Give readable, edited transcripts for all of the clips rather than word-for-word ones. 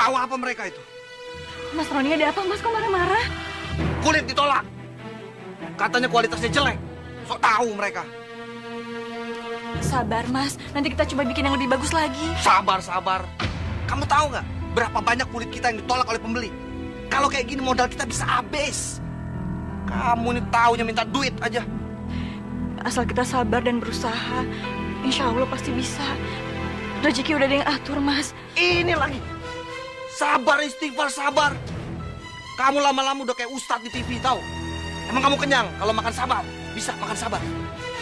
Tahu apa mereka itu? Mas Roni, ada apa mas? Kok marah-marah? Kulit ditolak. Katanya kualitasnya jelek. Sok tahu mereka. Sabar mas, nanti kita coba bikin yang lebih bagus lagi. Sabar. Kamu tahu nggak berapa banyak kulit kita yang ditolak oleh pembeli? Kalau kayak gini modal kita bisa habis. Kamu ini taunya minta duit aja. Asal kita sabar dan berusaha, insya Allah pasti bisa. Rezeki udah ada yang atur mas. Ini lagi. Sabar, istighfar, sabar. Kamu lama-lama udah kayak ustadz di TV, tahu? Emang kamu kenyang kalau makan sabar? Bisa makan sabar?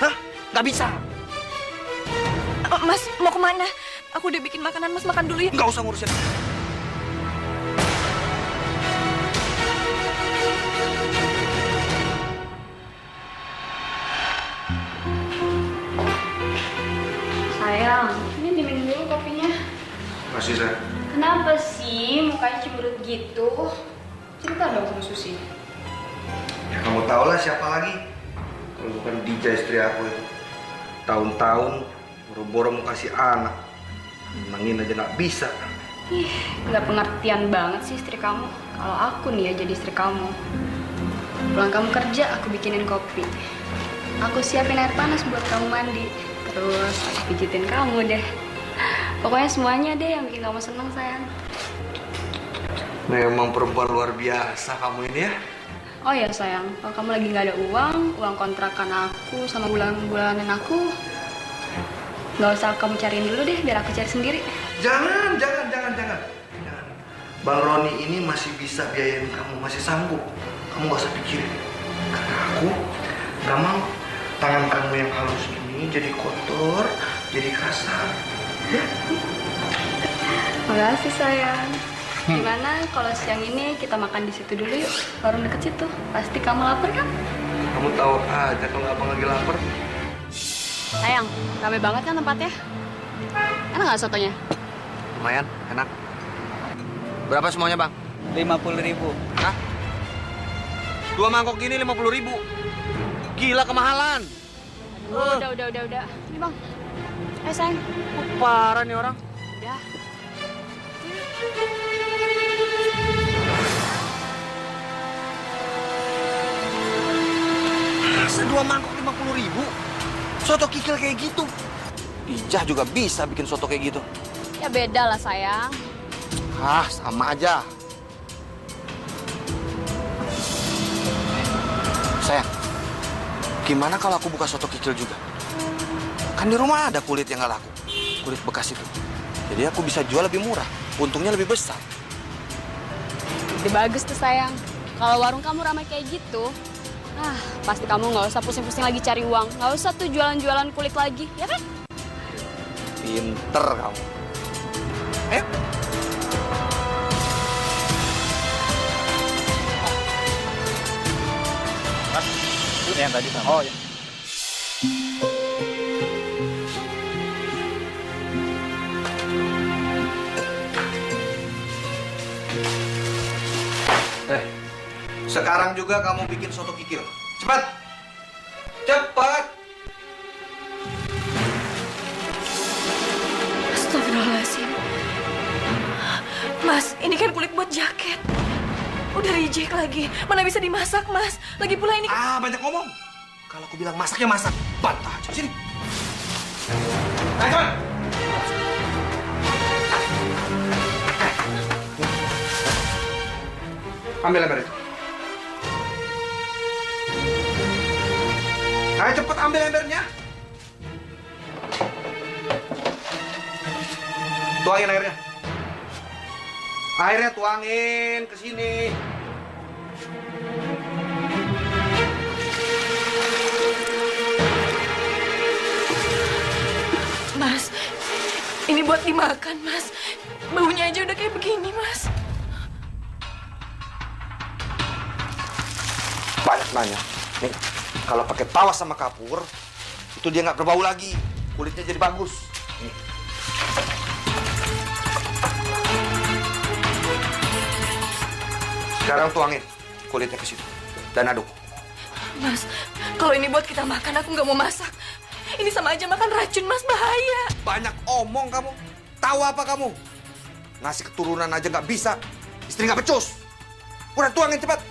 Hah? Nggak bisa. Mas, mau kemana? Aku udah bikin makanan, mas makan dulu ya. Nggak usah ngurusin. Sayang, ini diminum dulu kopinya. Masih, saya. Kenapa sih mukanya cemberut gitu? Cerita dong sama Susi. Ya kamu tahu lah siapa lagi. Kalau bukan Dija istri aku itu. Tahun-tahun boro-boro mau kasih anak. Menangin aja nggak bisa. Ih, nggak pengertian banget sih istri kamu. Kalau aku nih ya jadi istri kamu. Pulang kamu kerja, aku bikinin kopi. Aku siapin air panas buat kamu mandi. Terus aku pijitin kamu deh. Pokoknya semuanya deh yang bikin kamu seneng, sayang. Memang perempuan luar biasa kamu ini ya. Oh ya sayang, kalau kamu lagi nggak ada uang kontrakan aku sama bulan-bulanan aku, nggak usah kamu cariin dulu deh, biar aku cari sendiri. Jangan. Bang Roni ini masih bisa biayain kamu, masih sanggup. Kamu nggak usah pikirin. Karena aku nggak mau tangan kamu yang halus ini jadi kotor, jadi kasar. Ya? Makasih sayang. Gimana kalau siang ini kita makan di situ dulu yuk, warung deket situ. Pasti kamu lapar kan? Kamu tahu aja kalau abang lagi lapar. Sayang, rame banget kan tempatnya? Enak nggak sotonya? Lumayan, enak. Berapa semuanya bang? 50.000. Hah? 2 mangkok gini 50.000. Gila kemahalan. Udah. Ini bang. Ayo sayang. Parah nih orang. Udah. Masa 2 mangkok 50.000? Soto kikil kayak gitu. Dijah juga bisa bikin soto kayak gitu. Ya beda lah sayang. Ah, sama aja. Sayang, gimana kalau aku buka soto kikil juga? Kan di rumah ada kulit yang nggak laku. Kulit bekas itu. Jadi aku bisa jual lebih murah. Untungnya lebih besar. Ide bagus tuh sayang. Kalau warung kamu ramai kayak gitu, pasti kamu nggak usah pusing-pusing lagi cari uang. Nggak usah tuh jualan-jualan kulit lagi, ya kan? Pinter kamu. Ayo. Mas, itu yang tadi sama. Oh ya. Sekarang juga kamu bikin soto kikil. Cepat. Cepat. Astagfirullahaladzim. Mas, ini kan kulit buat jaket. Udah reject lagi. Mana bisa dimasak, Mas? Lagi pula ini... Banyak ngomong. Kalau aku bilang masak ya masak. Bantah aja. Sini. Ayo, cepat. Ambil ember itu. Ayo cepet ambil embernya. Tuangin airnya. Airnya tuangin ke sini. Mas, ini buat dimakan, Mas. Baunya aja udah kayak begini, Mas. Banyak nanya. Nih, kalau pakai tawas sama kapur, itu dia nggak berbau lagi. Kulitnya jadi bagus. Nih. Sekarang tuangin kulitnya ke situ dan aduk. Mas, kalau ini buat kita makan, aku nggak mau masak. Ini sama aja makan racun, Mas. Bahaya. Banyak omong kamu. Tahu apa kamu? Ngasih keturunan aja nggak bisa. Istri nggak becus. Udah tuangin cepat.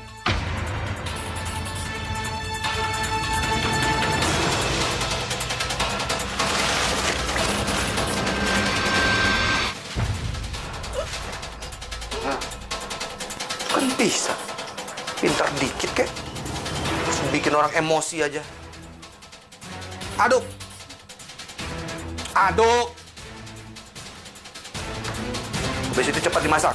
Kan bisa. Pintar dikit, kek. Langsung bikin orang emosi aja. Aduk. Aduk. Habis itu cepat dimasak.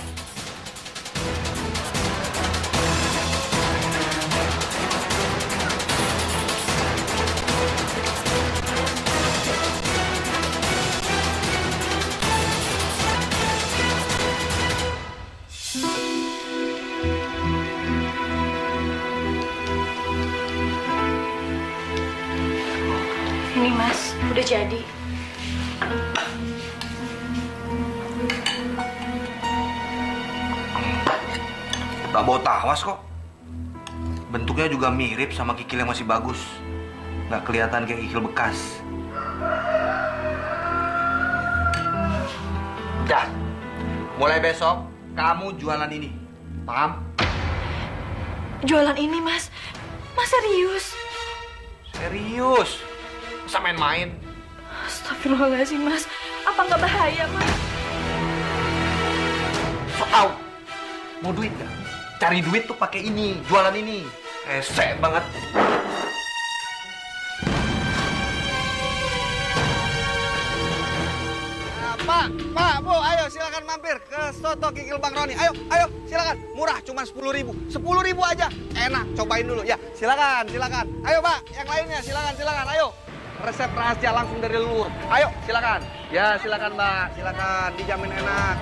Ini Mas, udah jadi. Tak bau tawas kok. Bentuknya juga mirip sama kikil yang masih bagus. Nggak kelihatan kayak kikil bekas. Dah, mulai besok kamu jualan ini. Paham? Jualan ini Mas, Mas serius? Serius? Masa main-main? Astagfirullahaladzim Mas, apa nggak bahaya Mas? So tau. Mau duit nggak? Cari duit tuh pakai ini, jualan ini. Resek banget. Pak, Bu, ayo silakan mampir ke Soto Kikil Bang Roni. Ayo, silakan. Murah, cuma 10.000. 10.000 aja. Enak, cobain dulu. Ya, silakan. Ayo, Pak, yang lainnya silakan. Ayo. Resep rahasia langsung dari leluhur. Ayo, silakan. Ya, silakan, Mbak. Silakan, dijamin enak.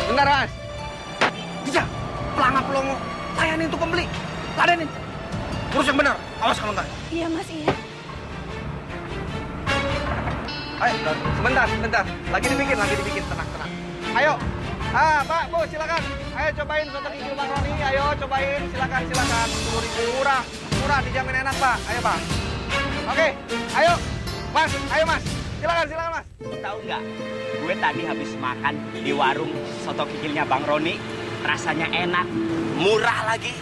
Bentar, Mas. Bisa. Pelongo. Layanin tuh pembeli. Ladenin. Urus yang benar. Awas kalau enggak. Iya Mas, iya. Ayo, sebentar. Lagi dibikin. Tenang. Ayo. Pak, Bu, silakan. Ayo cobain soto kikil Bang Roni. Ayo cobain. Silakan. 10.000 murah, dijamin enak, Pak. Ayo, Pak. Oke. Ayo. Mas. Silakan, Mas. Tahu nggak? Gue tadi habis makan di warung soto kikilnya Bang Roni. Rasanya enak, murah lagi.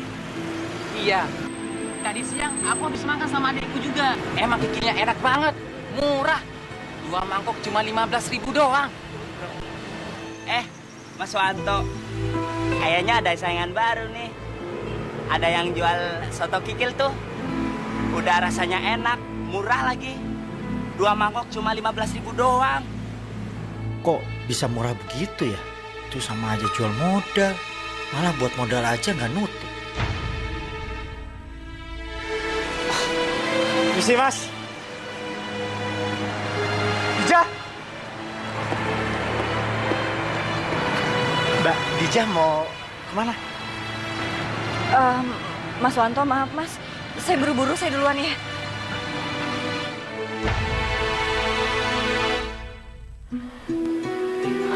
Iya. Tadi siang aku habis makan sama adikku juga. Emang kikilnya enak banget, murah. 2 mangkok cuma 15.000 doang. Mas Wanto, kayaknya ada saingan baru nih. Ada yang jual soto kikil tuh. Udah rasanya enak, murah lagi. 2 mangkok cuma 15.000 doang. Kok bisa murah begitu ya? Itu sama aja jual modal. Malah buat modal aja nggak nutup. Misi Mas. Dija. Mbak Dija mau kemana? Mas Wanto, maaf Mas. Saya buru-buru, saya duluan ya.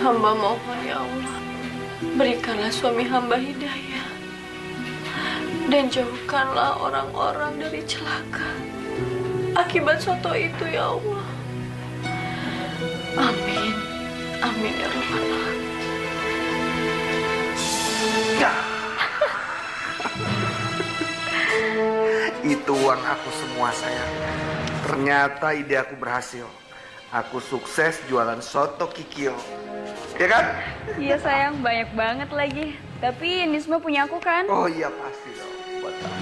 Hamba mohon ya Allah, berikanlah suami hamba hidayah dan jauhkanlah orang-orang dari celaka akibat soto itu ya Allah. Amin ya Rabbal Alamin. Itu uang aku semua, sayang. Ternyata ide aku berhasil. Aku sukses jualan soto kikil. Ya kan? Iya sayang, banyak banget lagi. Tapi ini semua punya aku kan? Oh iya, pasti dong. Buat kamu.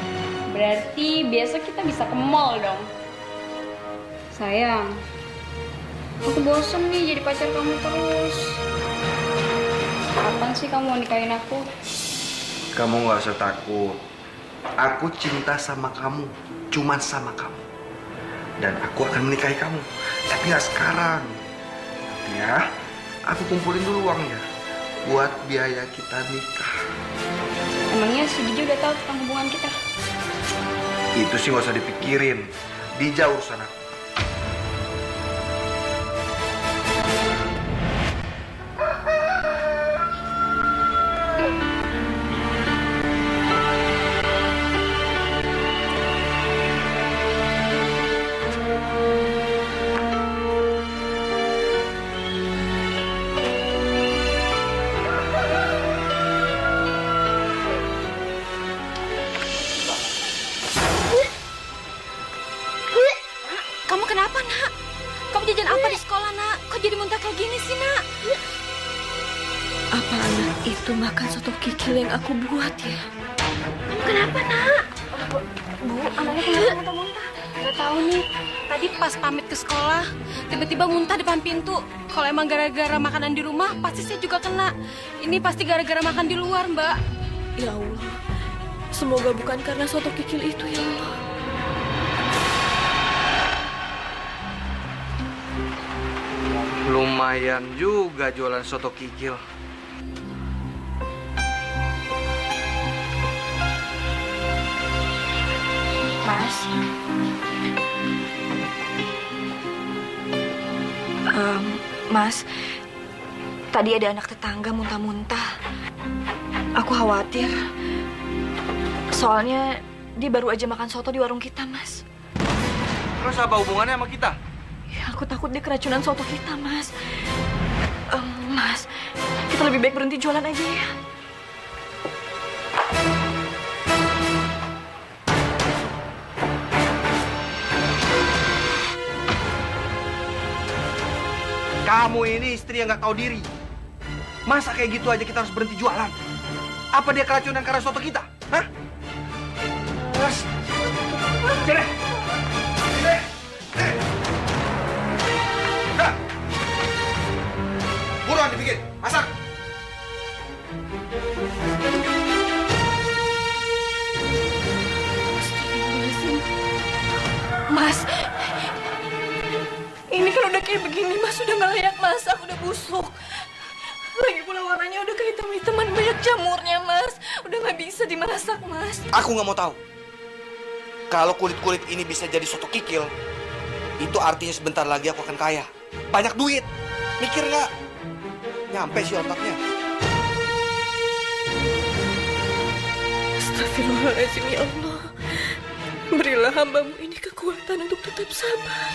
Berarti besok kita bisa ke mall dong. Sayang, aku bosen nih jadi pacar kamu terus. Kapan sih kamu mau nikahin aku? Kamu nggak usah takut. Aku cinta sama kamu, cuman sama kamu. Dan aku akan menikahi kamu. Tapi nggak sekarang. Ya, aku kumpulin dulu uangnya buat biaya kita nikah. Emangnya si Dija udah tahu tentang hubungan kita? Itu sih nggak usah dipikirin. Dija urusan aku. sekolah, nak. Kok jadi muntah kayak gini sih, nak? Apa anak itu makan soto kikil yang aku buat ya? Kamu kenapa, nak? Bu, anaknya kenapa muntah-muntah? Gak tahu nih. Tadi pas pamit ke sekolah, tiba-tiba muntah depan pintu. Kalau emang gara-gara makanan di rumah, pasti saya juga kena. Ini pasti gara-gara makan di luar, Mbak. Ya Allah, semoga bukan karena soto kikil itu, ya Allah. Lumayan juga jualan soto kikil. Mas. Mas, tadi ada anak tetangga muntah-muntah. Aku khawatir. Soalnya dia baru aja makan soto di warung kita, Mas. Terus apa hubungannya sama kita? Ya, aku takut dia keracunan soto kita, Mas. Mas, kita lebih baik berhenti jualan aja ya. Kamu ini istri yang nggak tahu diri. Masa kayak gitu aja kita harus berhenti jualan? Apa dia keracunan karena soto kita? Hah? Mas, sini. Sini. Nah. Buruan dibikin, masak. Mas, ini kan udah kayak begini, Mas. Udah nggak layak masak, udah busuk. Lagi pula warnanya udah kayak hitam-hitaman, banyak jamurnya, Mas. Udah nggak bisa dimasak, Mas. Aku nggak mau tahu. Kalau kulit-kulit ini bisa jadi soto kikil, itu artinya sebentar lagi aku akan kaya. Banyak duit. Mikir nggak? Nyampe sih otaknya. Astagfirullahaladzim, ya Allah. Berilah hambamu ini kekuatan untuk tetap sabar.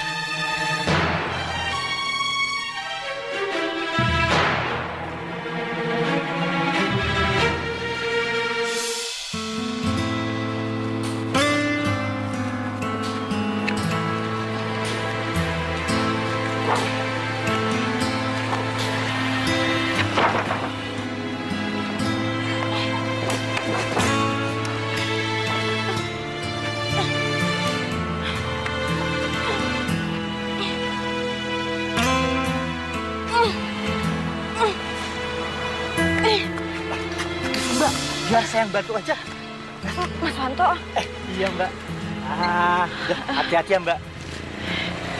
Mbak, biar saya yang bantu aja. Mas Wanto. Iya, Mbak. Hati-hati ya, Mbak.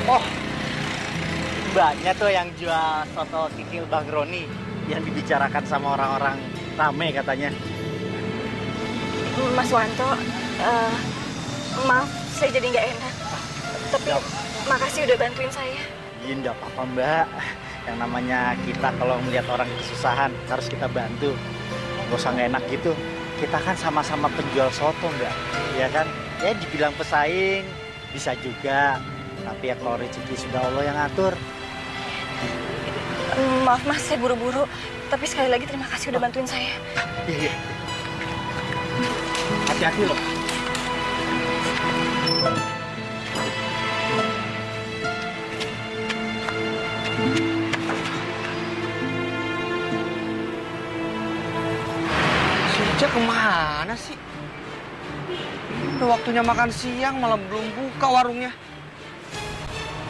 Oh, Mbaknya tuh yang jual soto kikil Bang Roni yang dibicarakan sama orang-orang rame katanya. Mas Wanto, maaf, saya jadi nggak enak. Tapi makasih udah bantuin saya. Iya, nggak apa-apa, Mbak. Yang namanya kita kalau melihat orang kesusahan harus kita bantu. Gak usah nggak enak gitu. Kita kan sama-sama penjual soto, Mbak. Ya kan? Ya dibilang pesaing bisa juga. Tapi ya kalau rezeki sudah Allah yang atur. Maaf Mas, saya buru-buru. Tapi sekali lagi terima kasih udah bantuin saya. Iya. Hati-hati loh. Sejak kemana sih? Udah waktunya makan siang malah belum buka warungnya.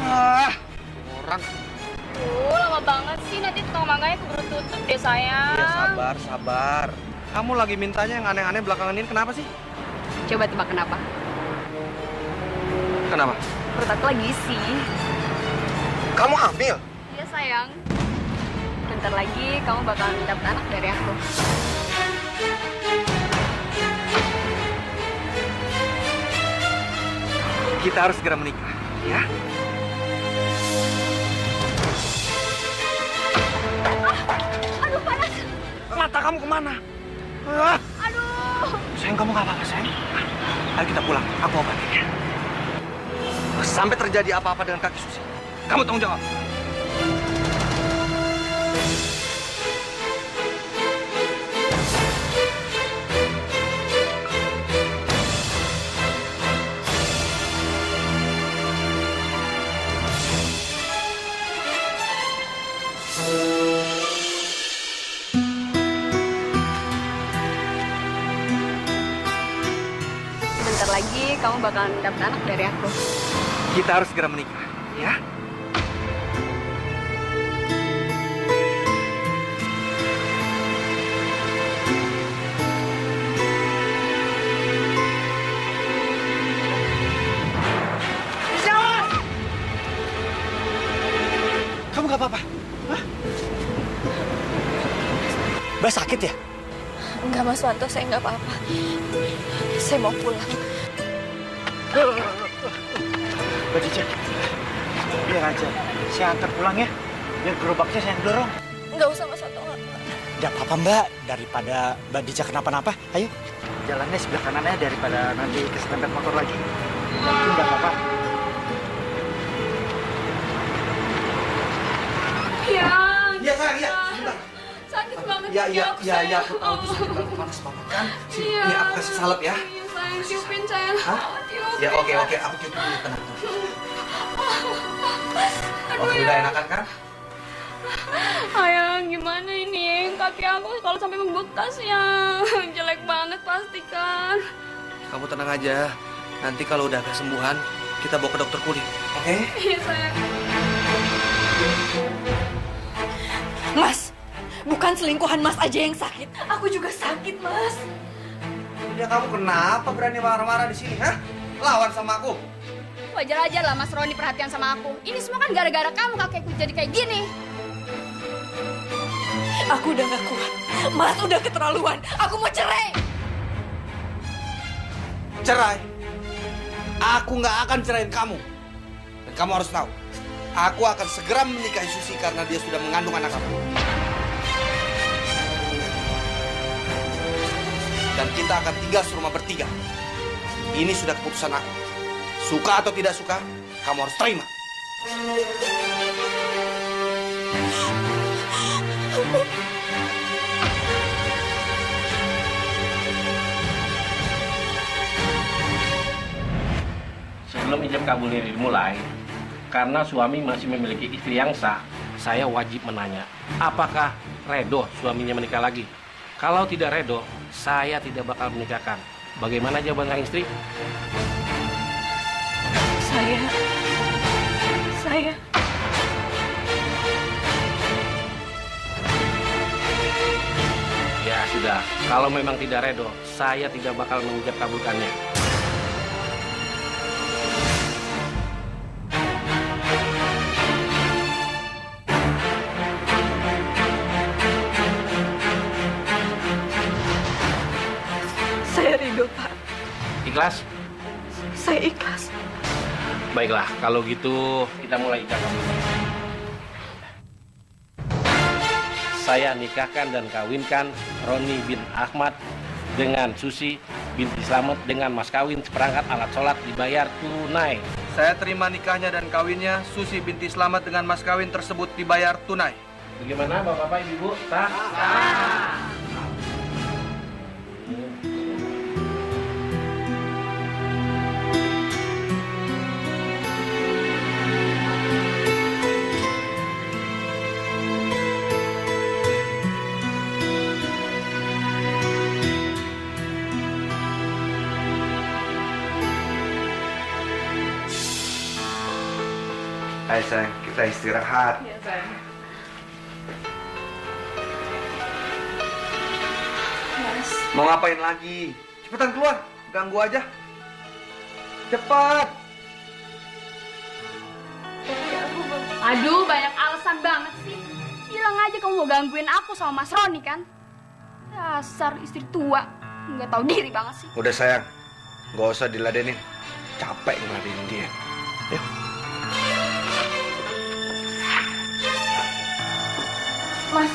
Ah, orang. Lama banget sih. Nanti tukang mangganya keburu tutup deh, sayang. Ya sabar, sabar. Kamu lagi mintanya yang aneh-aneh belakangan ini kenapa sih? Coba tebak kenapa? Kenapa? Perut aku lagi sih. Kamu hamil? Iya, sayang. Bentar lagi kamu bakalan dapat anak dari aku. Kita harus segera menikah, ya? Aduh, panas. Mata kamu kemana? Ah. Aduh. Sayang, kamu gak apa-apa, sayang? Ayo kita pulang, aku obatin ya. Sampai terjadi apa-apa dengan kaki Susi, kamu tanggung jawab. kamu bakalan dapet anak dari aku. Kita harus segera menikah, ya? Kamu gak apa-apa? Hah? Mbak sakit ya? Enggak, Mas Wanto, saya nggak apa-apa. Saya mau pulang. Mbak Cica, biar aja. Saya antar pulang ya. Biar gerobaknya saya yang dorong. Nggak usah, Mas Wanto. Gak apa-apa Mbak, daripada Mbak Dica kenapa-napa. Ayo, jalannya sebelah kanannya daripada nanti keserempet motor lagi. Mungkin gak apa-apa. Iya sayang, iya. Sebentar. Sakit banget Ya, kaki aku, sayang. aku tahu tuh sakit banget, panas banget kan. Sini, Iya. ini aku kasih salep ya. Iya, sayang, tiupin sayang. Hah? Tiupin. Ya oke, aku tiup dulu, tenang. Aduh, Oke, ya. udah enakan kan? Ayang, gimana ini? Kaki aku kalau sampai membekas ya. Jelek banget pasti kan. Kamu tenang aja. Nanti kalau udah kesembuhan, kita bawa ke dokter kulit. Oke? Iya, sayang. Mas, bukan selingkuhan Mas aja yang sakit. Aku juga sakit, Mas. Ya kamu kenapa berani marah-marah di sini, hah? Lawan sama aku. Wajar aja lah Mas Roni perhatian sama aku. Ini semua kan gara-gara kamu kakekku jadi kayak gini. Aku udah gak kuat. Mas udah keterlaluan. Aku mau cerai. Cerai? Aku nggak akan cerain kamu. Dan kamu harus tahu, aku akan segera menikahi Susi karena dia sudah mengandung anak kamu. Dan kita akan tinggal serumah bertiga. Ini sudah keputusan aku. Suka atau tidak suka, kamu harus terima. Sebelum ijab kabul ini dimulai, karena suami masih memiliki istri yang sah, saya wajib menanya, apakah redo suaminya menikah lagi? Kalau tidak redo, saya tidak bakal menikahkan. Bagaimana jawaban sang istri? Saya. Ya sudah, kalau memang tidak redo, saya tidak bakal mengijab kabulkannya. Saya ridho, Pak. Ikhlas? Saya ikhlas. Baiklah, kalau gitu kita mulai ijab kabul. Saya nikahkan dan kawinkan Roni bin Ahmad dengan Susi binti Slamet dengan mas kawin seperangkat alat sholat dibayar tunai. Saya terima nikahnya dan kawinnya Susi binti Slamet dengan mas kawin tersebut dibayar tunai. Bagaimana Bapak-Bapak Ibu? Sah? Hai sayang, kita istirahat. Iya, sayang. Mas, Mau ngapain lagi? Cepetan keluar, ganggu aja. Cepat. Aduh, banyak alasan banget sih. Bilang aja kamu mau gangguin aku sama Mas Roni kan? Dasar istri tua, nggak tahu diri banget sih. Udah sayang, nggak usah diladenin. Capek ngeladenin dia. Yuk. Mas.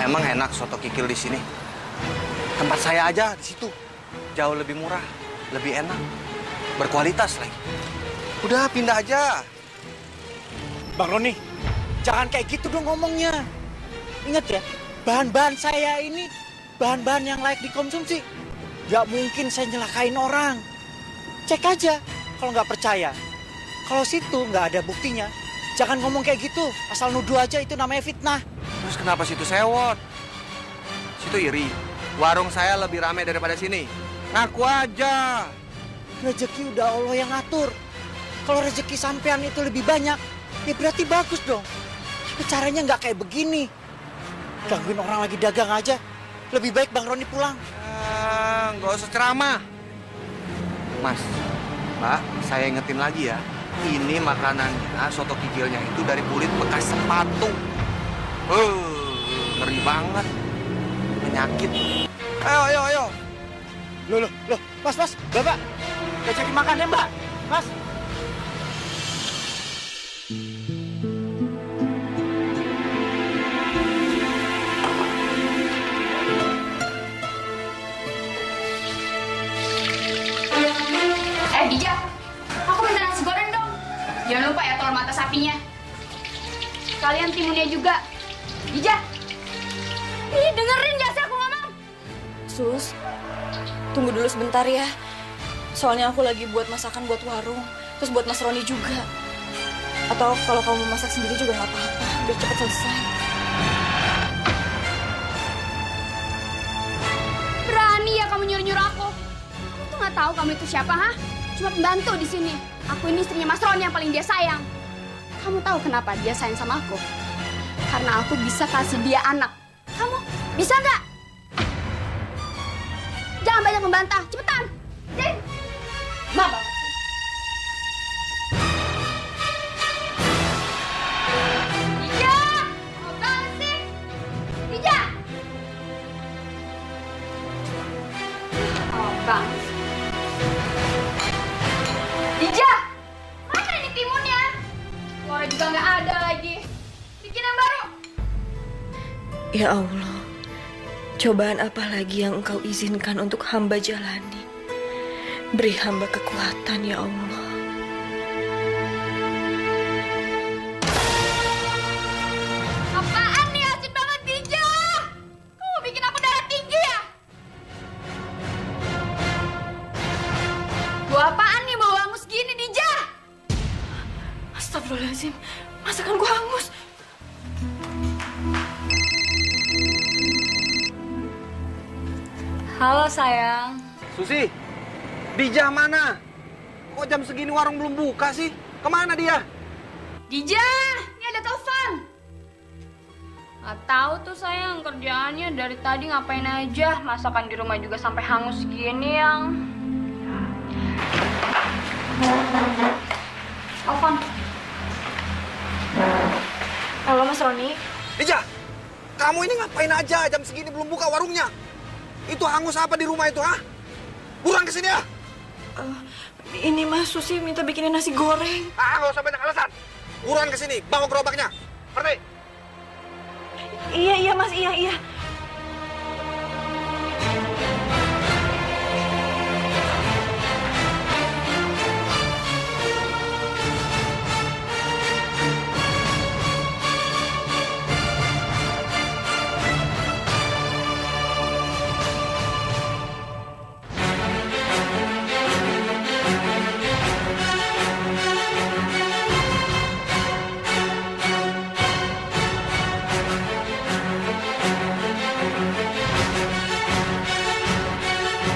Emang enak soto kikil di sini? Tempat saya aja di situ. Jauh lebih murah, lebih enak, berkualitas lagi. Udah pindah aja. Bang Roni, jangan kayak gitu dong ngomongnya. Ingat ya, bahan-bahan saya ini bahan-bahan yang layak dikonsumsi. Gak mungkin saya nyelakain orang. Cek aja kalau nggak percaya. Kalau situ nggak ada buktinya, jangan ngomong kayak gitu. Asal nuduh aja, itu namanya fitnah. Terus kenapa situ sewot? Situ iri. Warung saya lebih ramai daripada sini. Ngaku aja. Rezeki udah Allah yang ngatur. Kalau rezeki sampean itu lebih banyak, ya berarti bagus dong. Tapi caranya nggak kayak begini. Gangguin orang lagi dagang aja. Lebih baik Bang Roni pulang. Nggak usah ceramah. Mas, Mbak, saya ingetin lagi ya. Ini makanannya, soto kikilnya itu dari kulit bekas sepatu. Ngeri banget. Penyakit. Ayo. Loh, Mas, Bapak. Gak jadi makan ya, Mbak? Mas. Dija, aku minta nasi goreng dong. Jangan lupa ya telur mata sapinya. Kalian timunnya juga. Dija. Ih, dengerin gak sih aku ngomong? Sus, tunggu dulu sebentar ya. Soalnya aku lagi buat masakan buat warung, terus buat Mas Roni juga. Atau kalau kamu mau masak sendiri juga nggak apa-apa, biar cepat selesai. Berani ya kamu nyuruh-nyuruh aku? Kamu tuh nggak tahu kamu itu siapa, ha? Cuma pembantu di sini. Aku ini istrinya Mas Roni yang paling dia sayang. Kamu tahu kenapa dia sayang sama aku? Karena aku bisa kasih dia anak. Kamu bisa nggak? Jangan banyak membantah, cepetan. Din. Mama. Dija, mau banget sih? Dija. Oh, bang. Dija, mana ini timunnya? Telurnya juga nggak ada lagi. Bikin yang baru. Ya Allah, cobaan apa lagi yang Engkau izinkan untuk hamba jalani? Beri hamba kekuatan, ya Allah. Apaan nih, asin banget, Dija? Kamu bikin aku darah tinggi ya? Gua apaan nih bau hangus gini, Dija? Astagfirullahaladzim, masakanku hangus. Halo sayang. Susi, Dija mana? Kok jam segini warung belum buka sih? Kemana dia? Dija, ini ada telepon. Gak tahu tuh sayang, kerjaannya dari tadi ngapain aja. Masakan di rumah juga sampai hangus gini yang. Telepon. Halo Mas Roni. Dija, kamu ini ngapain aja jam segini belum buka warungnya? Itu hangus apa di rumah itu, ha? Buruan kesini ya! Ini Mas, Susi minta bikinin nasi goreng. Nggak usah banyak alasan. Buruan kesini, bawa gerobaknya. Ngerti? Iya Mas, iya.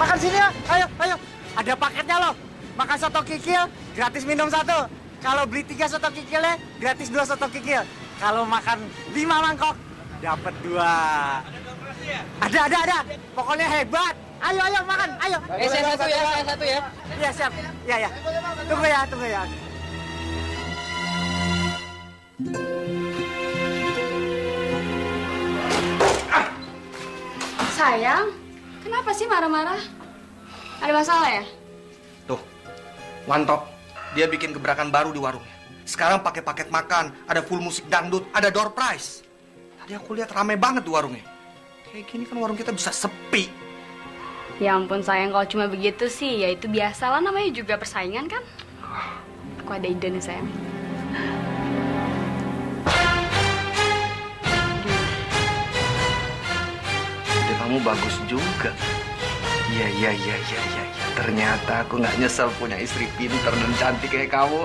Makan sini ya, ayo. Ada paketnya loh. Makan soto kikil, gratis minum 1. Kalau beli 3 soto kikilnya, gratis 2 soto kikil. Kalau makan 5 mangkok, dapat 2. Ada. Pokoknya hebat. Ayo makan, ayo. Saya satu ya. Iya, siap. Iya. Tunggu ya. Sayang, kenapa sih marah-marah? Ada masalah ya? Tuh, Wantop, dia bikin gebrakan baru di warungnya. Sekarang pakai paket makan, ada full musik dangdut, ada door prize. Tadi aku lihat ramai banget di warungnya. Kayak gini kan warung kita bisa sepi. Ya ampun sayang, kalau cuma begitu sih ya itu biasalah, namanya juga persaingan kan. Aku ada ide nih sayang. Ide kamu bagus juga. Iya. Ternyata aku nggak nyesel punya istri pinter dan cantik kayak kamu.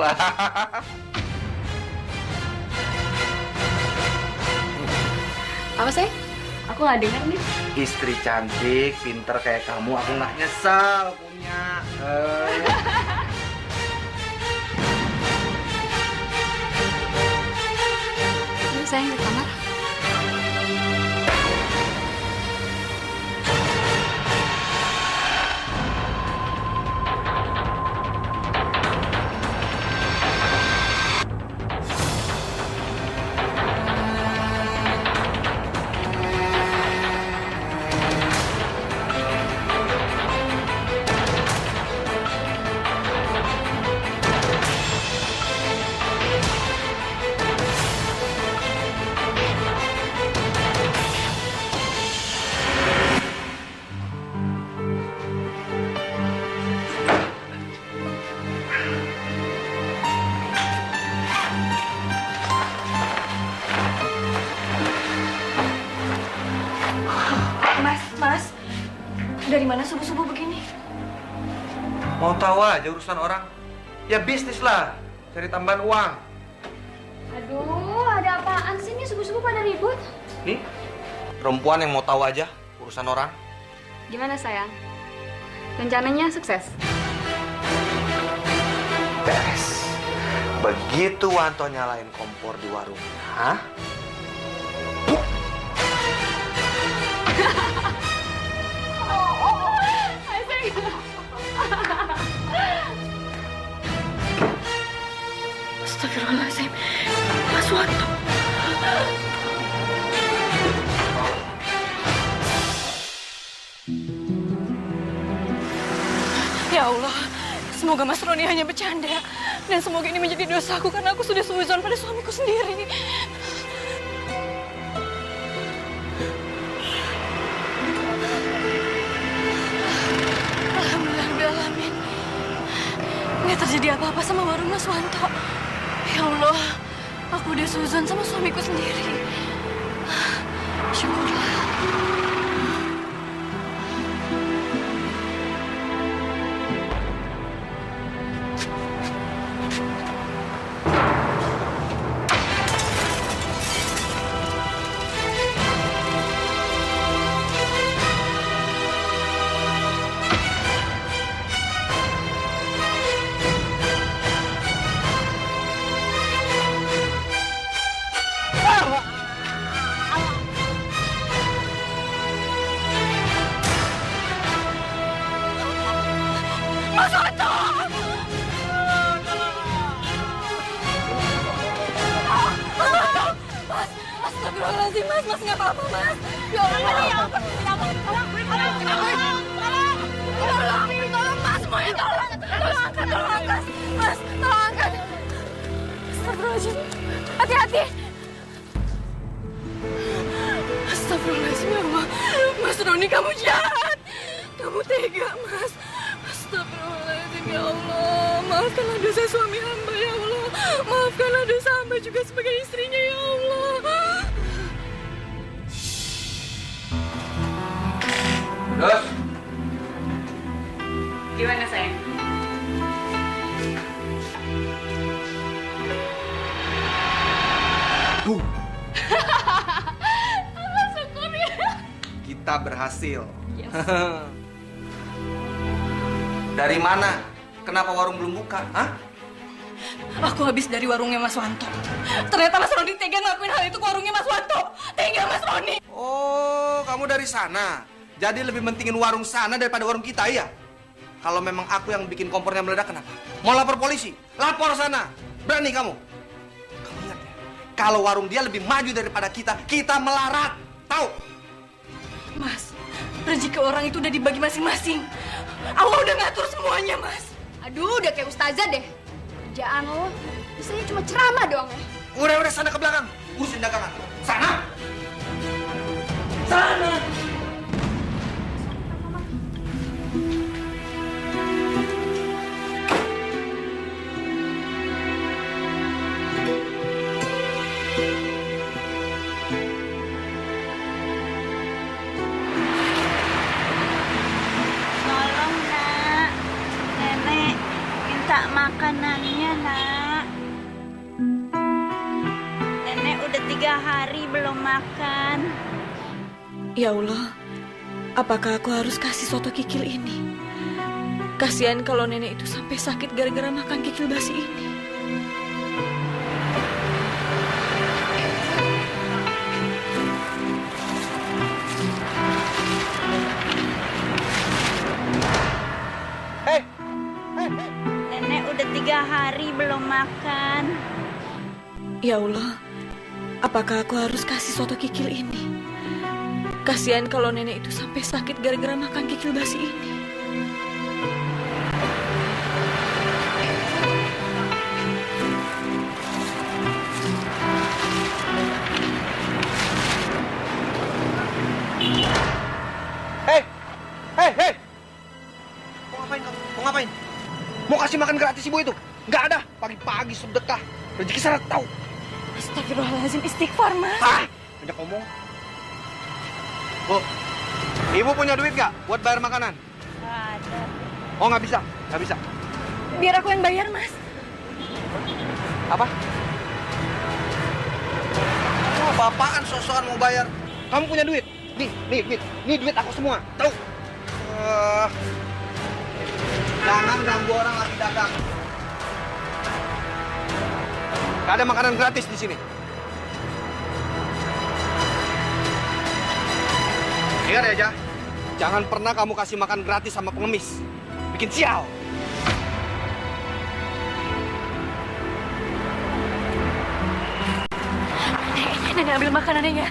Apa sayang? Aku nggak dengar nih. Istri cantik, pinter kayak kamu, aku nggak nyesel punya. Ini sayang di kamar. Mas, dari mana subuh-subuh begini? Mau tahu aja urusan orang? Ya bisnis lah, cari tambahan uang. Aduh, ada apaan sih nih subuh-subuh pada ribut? Nih, perempuan yang mau tahu aja urusan orang. Gimana sayang? Rencananya sukses? Beres. Begitu Wanto nyalain kompor di warungnya, hah? Astagfirullahaladzim, Mas Wanto. Ya Allah, semoga Mas Roni hanya bercanda. Dan semoga ini menjadi dosaku karena aku sudah suudzon pada suamiku sendiri. Alhamdulillahirrahmanirrahim. Nggak terjadi apa-apa sama warung Mas Wanto. Ya Allah, aku udah suudzon sama suamiku sendiri. Syukurlah. Mas Wanto! Mas, astagfirullahaladzim, Mas nggak apa-apa, Mas. Ya Allah, ya ampun, tolong, Mas, semuanya tolong angkat, Mas, tolong angkat. Astagfirullahaladzim, hati-hati. Astagfirullahaladzim, ya Allah, Mas Roni, kamu jahat, kamu tega, Mas. Astagfirullahaladzim, ya Allah, maafkanlah dosa suami hamba, ya Allah, maafkanlah dosa hamba juga sebagai istrinya, ya Allah. Terus? Gimana sayang? Syukur ya. Kita berhasil. Yes. Dari mana? Kenapa warung belum buka? Hah? Aku habis dari warungnya Mas Wanto. Ternyata Mas Roni tega ngelakuin hal itu ke warungnya Mas Wanto. Tega Mas Roni. Oh, kamu dari sana. Jadi lebih mentingin warung sana daripada warung kita, ya? Kalau memang aku yang bikin kompornya meledak, kenapa? Mau lapor polisi? Lapor sana. Berani kamu? Kamu ingat ya? Kalau warung dia lebih maju daripada kita, kita melarat. Tahu? Mas, rezeki orang itu udah dibagi masing-masing. Allah udah ngatur semuanya, Mas. Aduh, udah kayak ustazah deh. Kerjaan lo, biasanya cuma ceramah doang ya. Udah, sana ke belakang. Urusin dagangan. Sana! Sana. Tolong nak, nenek minta makanannya nak. Nenek udah 3 hari belum makan. Ya Allah, apakah aku harus kasih soto kikil ini? Kasihan kalau nenek itu sampai sakit gara-gara makan kikil basi ini. Nenek udah 3 hari belum makan. Ya Allah, apakah aku harus kasih soto kikil ini? Kasihan kalau nenek itu sampai sakit gara-gara makan kikil basi ini. Hei! Mau ngapain kamu? Mau ngapain? Mau kasih makan gratis ibu itu? Nggak ada. Pagi-pagi sedekah. Rezeki syarat tahu. Astagfirullahaladzim, istighfar, Mas. Banyak ngomong. Bu, ibu punya duit nggak buat bayar makanan? Ada. Oh, nggak bisa. Nggak bisa. Biar aku yang bayar, Mas. Apa? Oh, bapaan sosokan mau bayar. Kamu punya duit? Nih duit aku semua. Tahu? Jangan ganggu orang lagi dagang. Gak ada makanan gratis di sini. Ingat ya, Ja. Jangan pernah kamu kasih makan gratis sama pengemis. Bikin sial. Nenek ambil makanannya ya.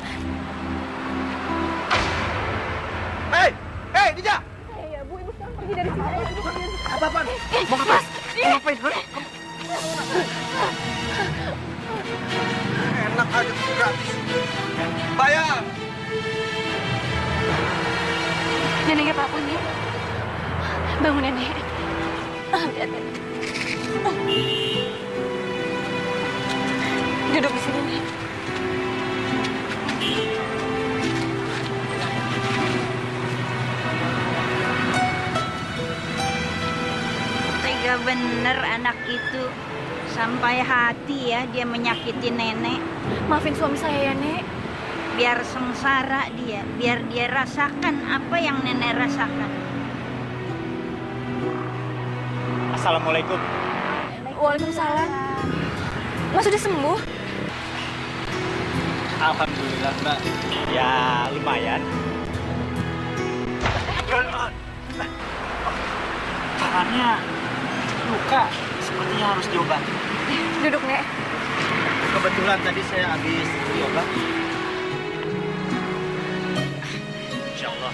Hei, Dija! Ya, Bu, Ibu sekarang pergi dari sini. Apa-apaan? Mau ngapain? Mau ngapain? Enak aja gratis. Bayar! Nenek nggak apa-apa, Nek. Bangun, Nenek. Lihat, Nenek. Duduk di sini, Nek. Tega bener anak itu. Sampai hati ya dia menyakiti nenek. Maafin suami saya ya, Nek. Biar sengsara dia. Biar dia rasakan apa yang nenek rasakan. Assalamualaikum. Waalaikumsalam. Mas sudah sembuh? Alhamdulillah, Mbak. Ya, lumayan. Tangannya luka, sepertinya harus diobati. Duduk, Nek. Kebetulan tadi saya habis diobat. Insya Allah.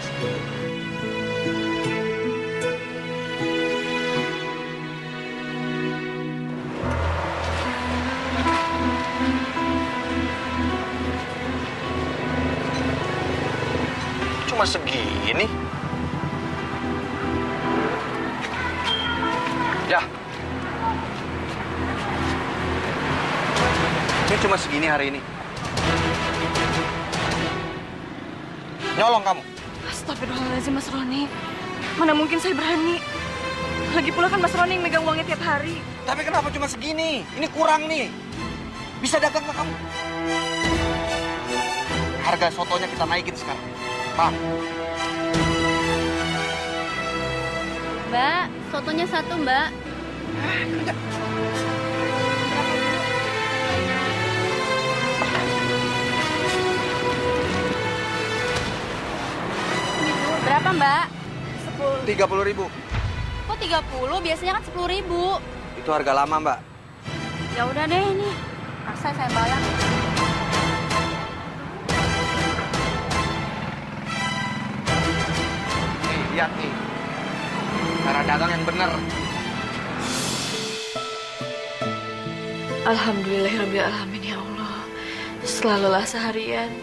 Cuma segini? Ya. Ini cuma segini hari ini. Nyolong kamu. Astagfirullahaladzim, Mas Roni. Mana mungkin saya berani. Lagi pula kan Mas Roni yang megang uangnya tiap hari. Tapi kenapa cuma segini? Ini kurang nih. Bisa dagang ke kamu? Harga sotonya kita naikin sekarang. Paham? Mbak, sotonya 1, Mbak. Berapa, Mbak? 30.000. Kok 30? Biasanya kan 10.000. Itu harga lama, Mbak. Ya udah deh ini. Paksa saya bayar. Nih, lihat nih. Cara dagang yang benar. Alhamdulillahirrahmanirrahim ya Allah. Setelah lelah seharian,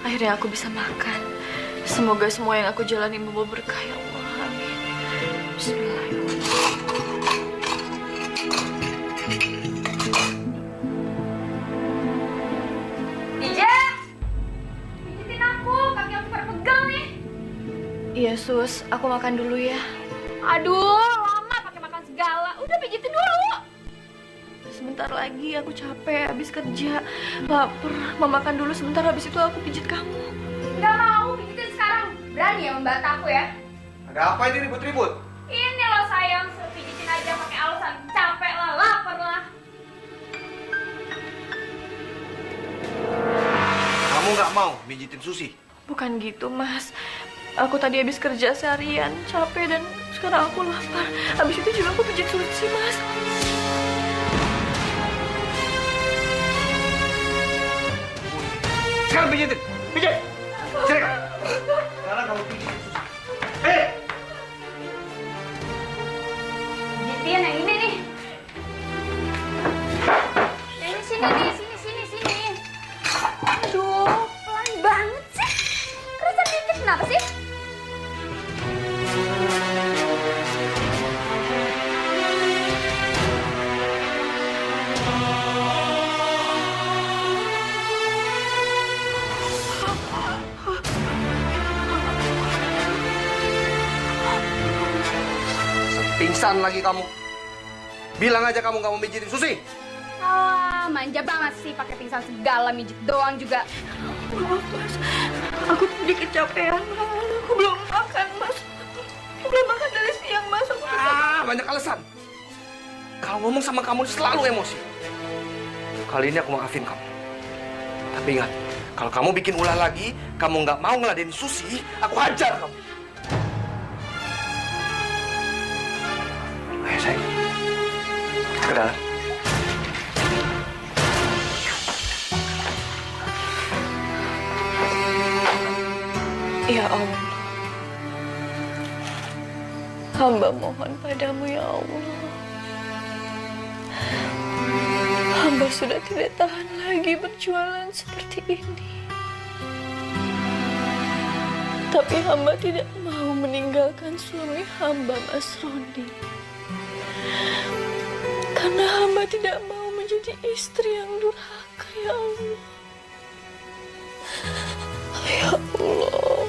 akhirnya aku bisa makan. Semoga semua yang aku jalani membawa berkah ya Allah. Amin. Bismillahirrahmanirrahim. Ija! Pijitin aku, kaki aku pada pegal nih. Iya sus, aku makan dulu ya. Aduh, lama pakai makan segala. Udah pijitin dulu. Sebentar lagi, aku capek habis kerja, lapar. Mau makan dulu sebentar, habis itu aku pijit kamu. Nggak mau, pijitin sekarang. Berani ya membantah aku ya? Ada apa ini ribut-ribut? Ini loh sayang, pijitin aja pakai alasan capek lah, lapar lah. Kamu nggak mau mijitin Susi? Bukan gitu mas, aku tadi habis kerja seharian, capek dan sekarang aku lapar. Habis itu juga aku pijit Susi mas. Sekarang pijitin, pijit. Sekarang kamu pijitin Susi. Pijitin yang ini nih. Yang ini sini nih, sini. Aduh, pelan banget sih. Kerasa pijit kenapa sih? Pingsan lagi kamu. Bilang aja kamu nggak mau mijitin Susi. Ah, manja banget sih pakai pingsan segala, mijit doang juga. Maaf mas, aku tadi kecapean mas. Aku belum makan mas. Aku belum makan dari siang mas. Banyak alasan. Kalau ngomong sama kamu selalu emosi. Kali ini aku maafin kamu. Tapi ingat, kalau kamu bikin ulah lagi, kamu nggak mau ngeladenin Susi, aku hajar kamu. Ayo sayang, kita ke dalam. Ya Allah, hamba mohon padamu ya Allah. Hamba sudah tidak tahan lagi berjualan seperti ini. Tapi hamba tidak mau meninggalkan suami hamba Mas Roni. Karena hamba tidak mau menjadi istri yang durhaka ya Allah. Ya Allah,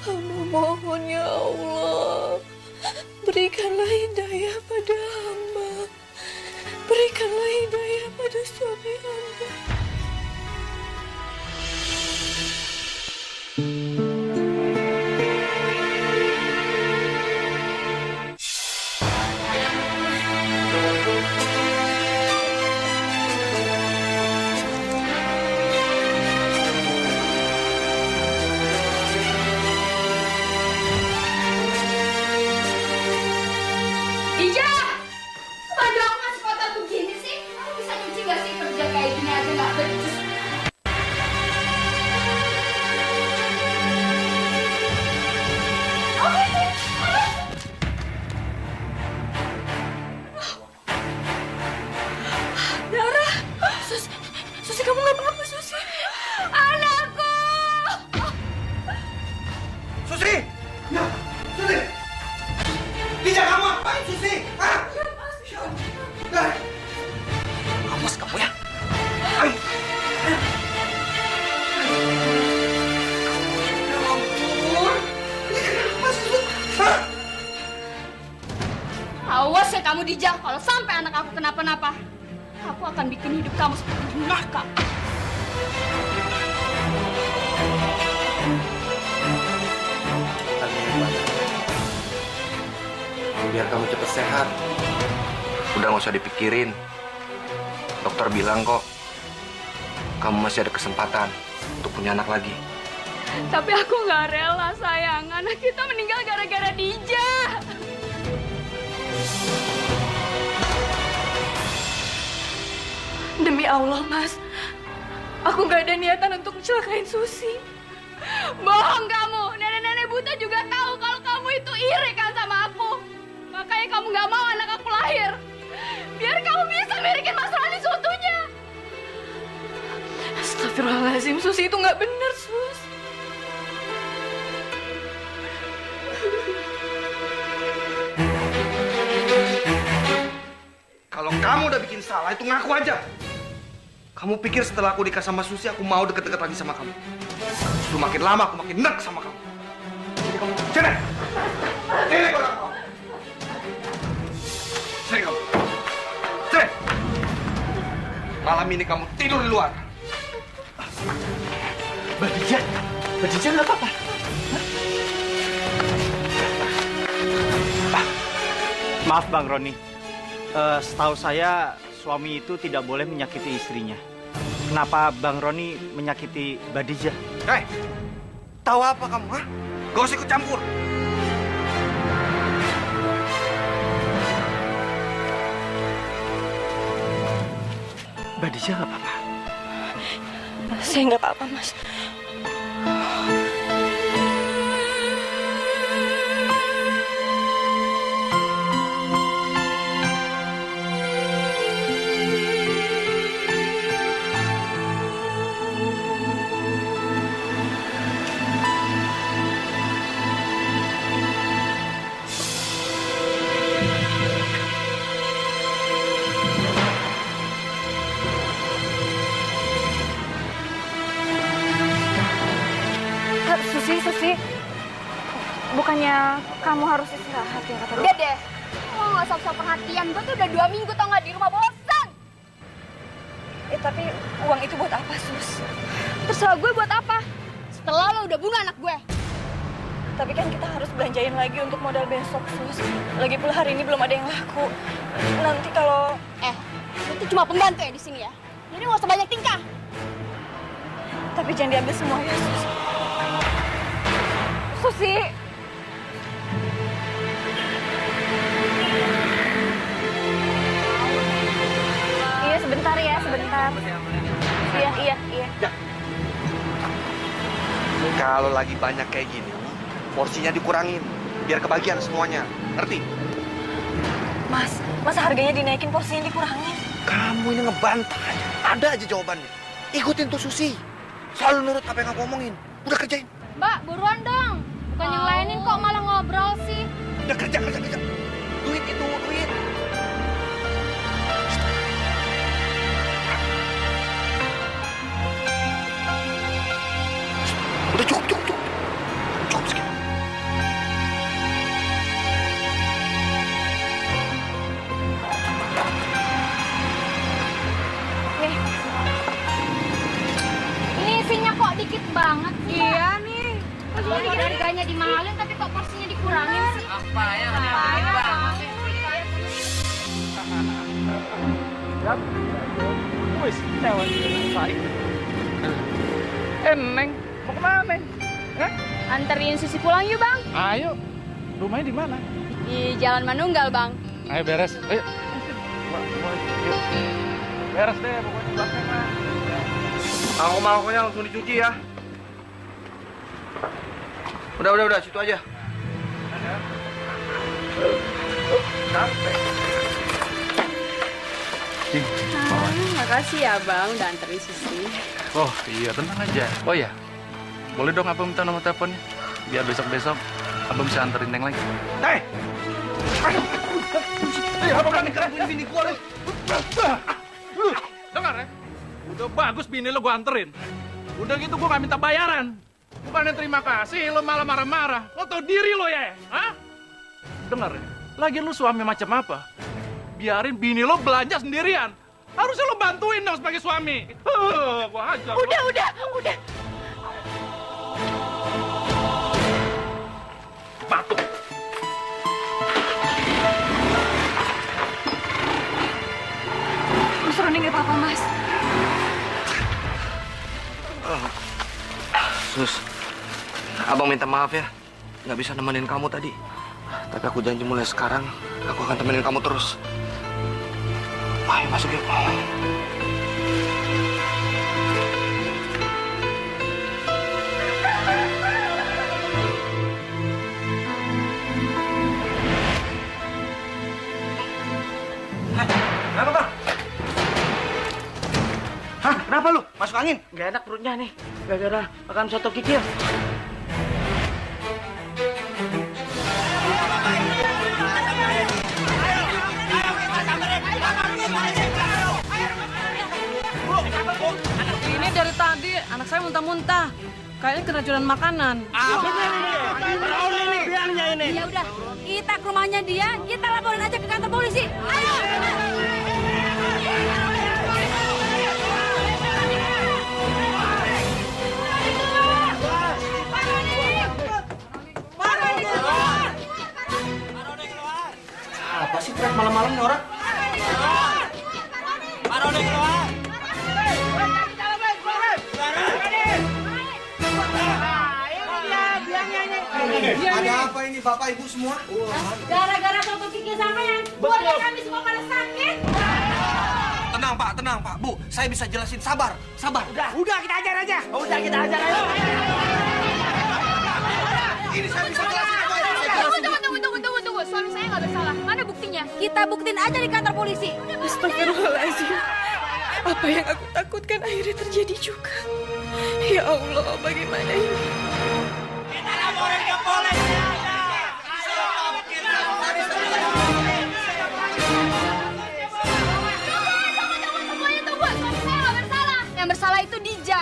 hamba mohon ya Allah, berikanlah hidayah pada hamba, berikanlah hidayah pada suami hamba. Ija! Baju aku masih kotor begini sih? Kamu bisa nyuci gak sih kerja kayak gini aja gak becus? Dara, Susi kamu nggak apa-apa Susi? Anakku! Susi! Ya, Susi! Tidak, kamu apain Susi? Hah? Nah. Awas kamu ya. Ayo. Ya ampun. Ini kenapa sih, Susi? Hah? Awas ya kamu Dija, kalau sampai anak aku kenapa-napa, aku akan bikin hidup kamu seperti neraka. Biar kamu cepat sehat. Udah nggak usah dipikirin. Dokter bilang kok, kamu masih ada kesempatan untuk punya anak lagi. Tapi aku nggak rela sayang, anak kita meninggal gara-gara Dija. Demi Allah mas, aku nggak ada niatan untuk mencelakain Susi. Bohong kamu, nenek-nenek buta juga tahu kalau kamu itu iri kan sama aku. Makanya kamu nggak mau anak aku lahir. Biar kamu bisa milikin Mas Rani seutuhnya. Astagfirullahaladzim, Susi itu nggak benar, Sus. kamu udah bikin salah, itu ngaku aja. Kamu pikir setelah aku nikah sama Susi, aku mau deket-deket lagi sama kamu? Justru makin lama aku makin enak sama kamu. Jadi kamu, sini! Sini kalau kamu mau. Sini kamu. Sini! Malam ini kamu tidur di luar. Badija nggak apa-apa. Maaf Bang Roni, setahu saya suami itu tidak boleh menyakiti istrinya. Kenapa Bang Roni menyakiti Badija? Hei, tahu apa kamu, ha? Gak usah ikut campur. Badija nggak apa-apa. Saya nggak apa-apa, Mas. Susi, bukannya kamu harus istirahat ya kata Udah deh, lo nggak sok-sok perhatian. Gue tuh udah 2 minggu tau nggak di rumah, bosan. tapi uang itu buat apa, Sus? Terserah gue buat apa. Setelah lo udah bunuh anak gue. Tapi kan kita harus belanjain lagi untuk modal besok, Sus. Lagi pula hari ini belum ada yang laku. Nanti kalau... Lo tuh cuma pembantu ya di sini ya. Jadi nggak usah banyak tingkah. Tapi jangan diambil semua ya, Sus. Susi! Iya, sebentar ya, sebentar. Iya. Ya. Kalau lagi banyak kayak gini, porsinya dikurangin. Biar kebagian semuanya. Ngerti? Mas, masa harganya dinaikin, porsinya dikurangin? Kamu ini ngebantah aja. Ada aja jawabannya. Ikutin tuh Susi. Selalu nurut apa yang aku omongin. Udah kerjain. Mbak, buruan dong. Bukan yang lainin kok malah ngobrol sih. Udah kerja. Duit itu, duit. Udah cukup. Cukup segitu. Nih, Ini isinya kok dikit banget sih. iya nih. Kok harganya dimahalin tapi kok porsinya dikurangin sih? Apa ya? Wis, lewat selesai. Neng, mau kemana, Neng? Anterin Susi pulang yuk, Bang. Ayo, rumahnya di mana? Di Jalan Manunggal, Bang. Ayo beres, ayo. Beres deh, pokoknya belakangan. Mangkok-mangkoknya langsung dicuci ya. Udah, situ aja. Makasih ya, Bang, udah anterin Susi. Oh iya, tenang aja. Oh ya, boleh dong Abang minta nomor teleponnya? Biar besok-besok Abang bisa anterin Neng lagi. Hei! Abang berani keraguin bini gua lu. Dengar ya, udah bagus bini lo gua anterin. Udah gitu gua nggak minta bayaran. Bukannya terima kasih, lo malah marah-marah. Lo tau diri lo ya? Hah? Dengar ya, lagi lu suami macam apa? Biarin bini lo belanja sendirian. Harusnya lo bantuin dong sebagai suami. Gua hajar. Udah. Batu. Mas Roni nggak apa-apa, Mas. Sus, Abang minta maaf ya. Nggak bisa nemenin kamu tadi. Tapi aku janji mulai sekarang, aku akan temenin kamu terus. Ayo masuk yuk. Kenapa, Bang? Hah? Kenapa lu? Masuk angin? Gak enak perutnya nih, gara-gara makan soto kikil. anak saya muntah-muntah. Kayaknya keracunan makanan. Ya udah, kita ke rumahnya dia, kita laporin aja ke kantor polisi. Ayo. Apa sih teriak malam-malam nih orang? Ada apa ini Bapak Ibu semua? Gara-gara soto kikil sampean, keluarga kami semua pada sakit. Tenang Pak, Bu. Saya bisa jelasin, sabar. Udah kita ajar aja. Ini saya bisa jelasin. Tunggu. Suami saya nggak bersalah. Mana buktinya? Kita buktiin aja di kantor polisi. Astagfirullahaladzim. Apa yang aku takutkan akhirnya terjadi juga. Ya Allah, bagaimana ini? Kita laporin ke polisi aja. Tunggu. Suami saya nggak bersalah. Yang bersalah itu Dija.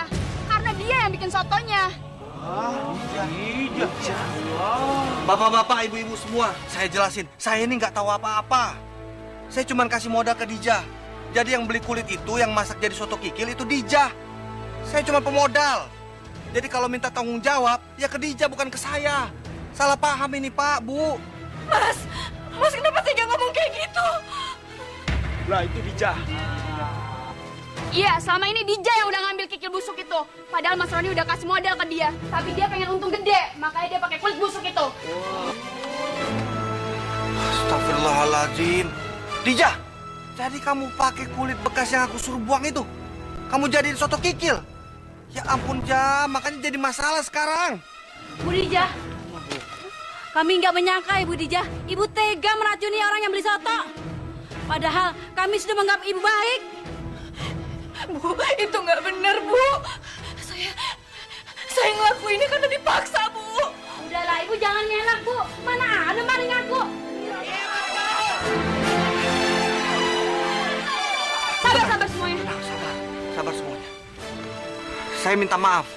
Karena dia yang bikin sotonya. Bapak-bapak, ibu-ibu semua, saya jelasin. Saya ini nggak tahu apa-apa. Saya cuma kasih modal ke Dija. Jadi yang beli kulit itu, yang masak jadi soto kikil itu Dija. Saya cuma pemodal. Jadi kalau minta tanggung jawab, ya ke Dija bukan ke saya. Salah paham ini Pak, Bu. Mas kenapa tega ngomong kayak gitu? Lah itu Dija. Iya, selama ini Dija yang udah ngambil kikil busuk itu. Padahal Mas Roni udah kasih modal ke dia. Tapi dia pengen untung gede, makanya dia pakai kulit busuk itu. Astagfirullahaladzim. Dija, jadi kamu pakai kulit bekas yang aku suruh buang itu? Kamu jadiin soto kikil? Ya ampun, Ja, makanya jadi masalah sekarang. Bu Dija, kami nggak menyangka Ibu Dija, Ibu tega meracuni orang yang beli soto. Padahal kami sudah menganggap Ibu baik. Bu, itu nggak benar, Bu. Saya ngelakuinnya karena dipaksa, Bu. Udahlah, Ibu jangan ngelak, Bu. Mana ada maling aku. Sabar semuanya. Sabar semuanya. Saya minta maaf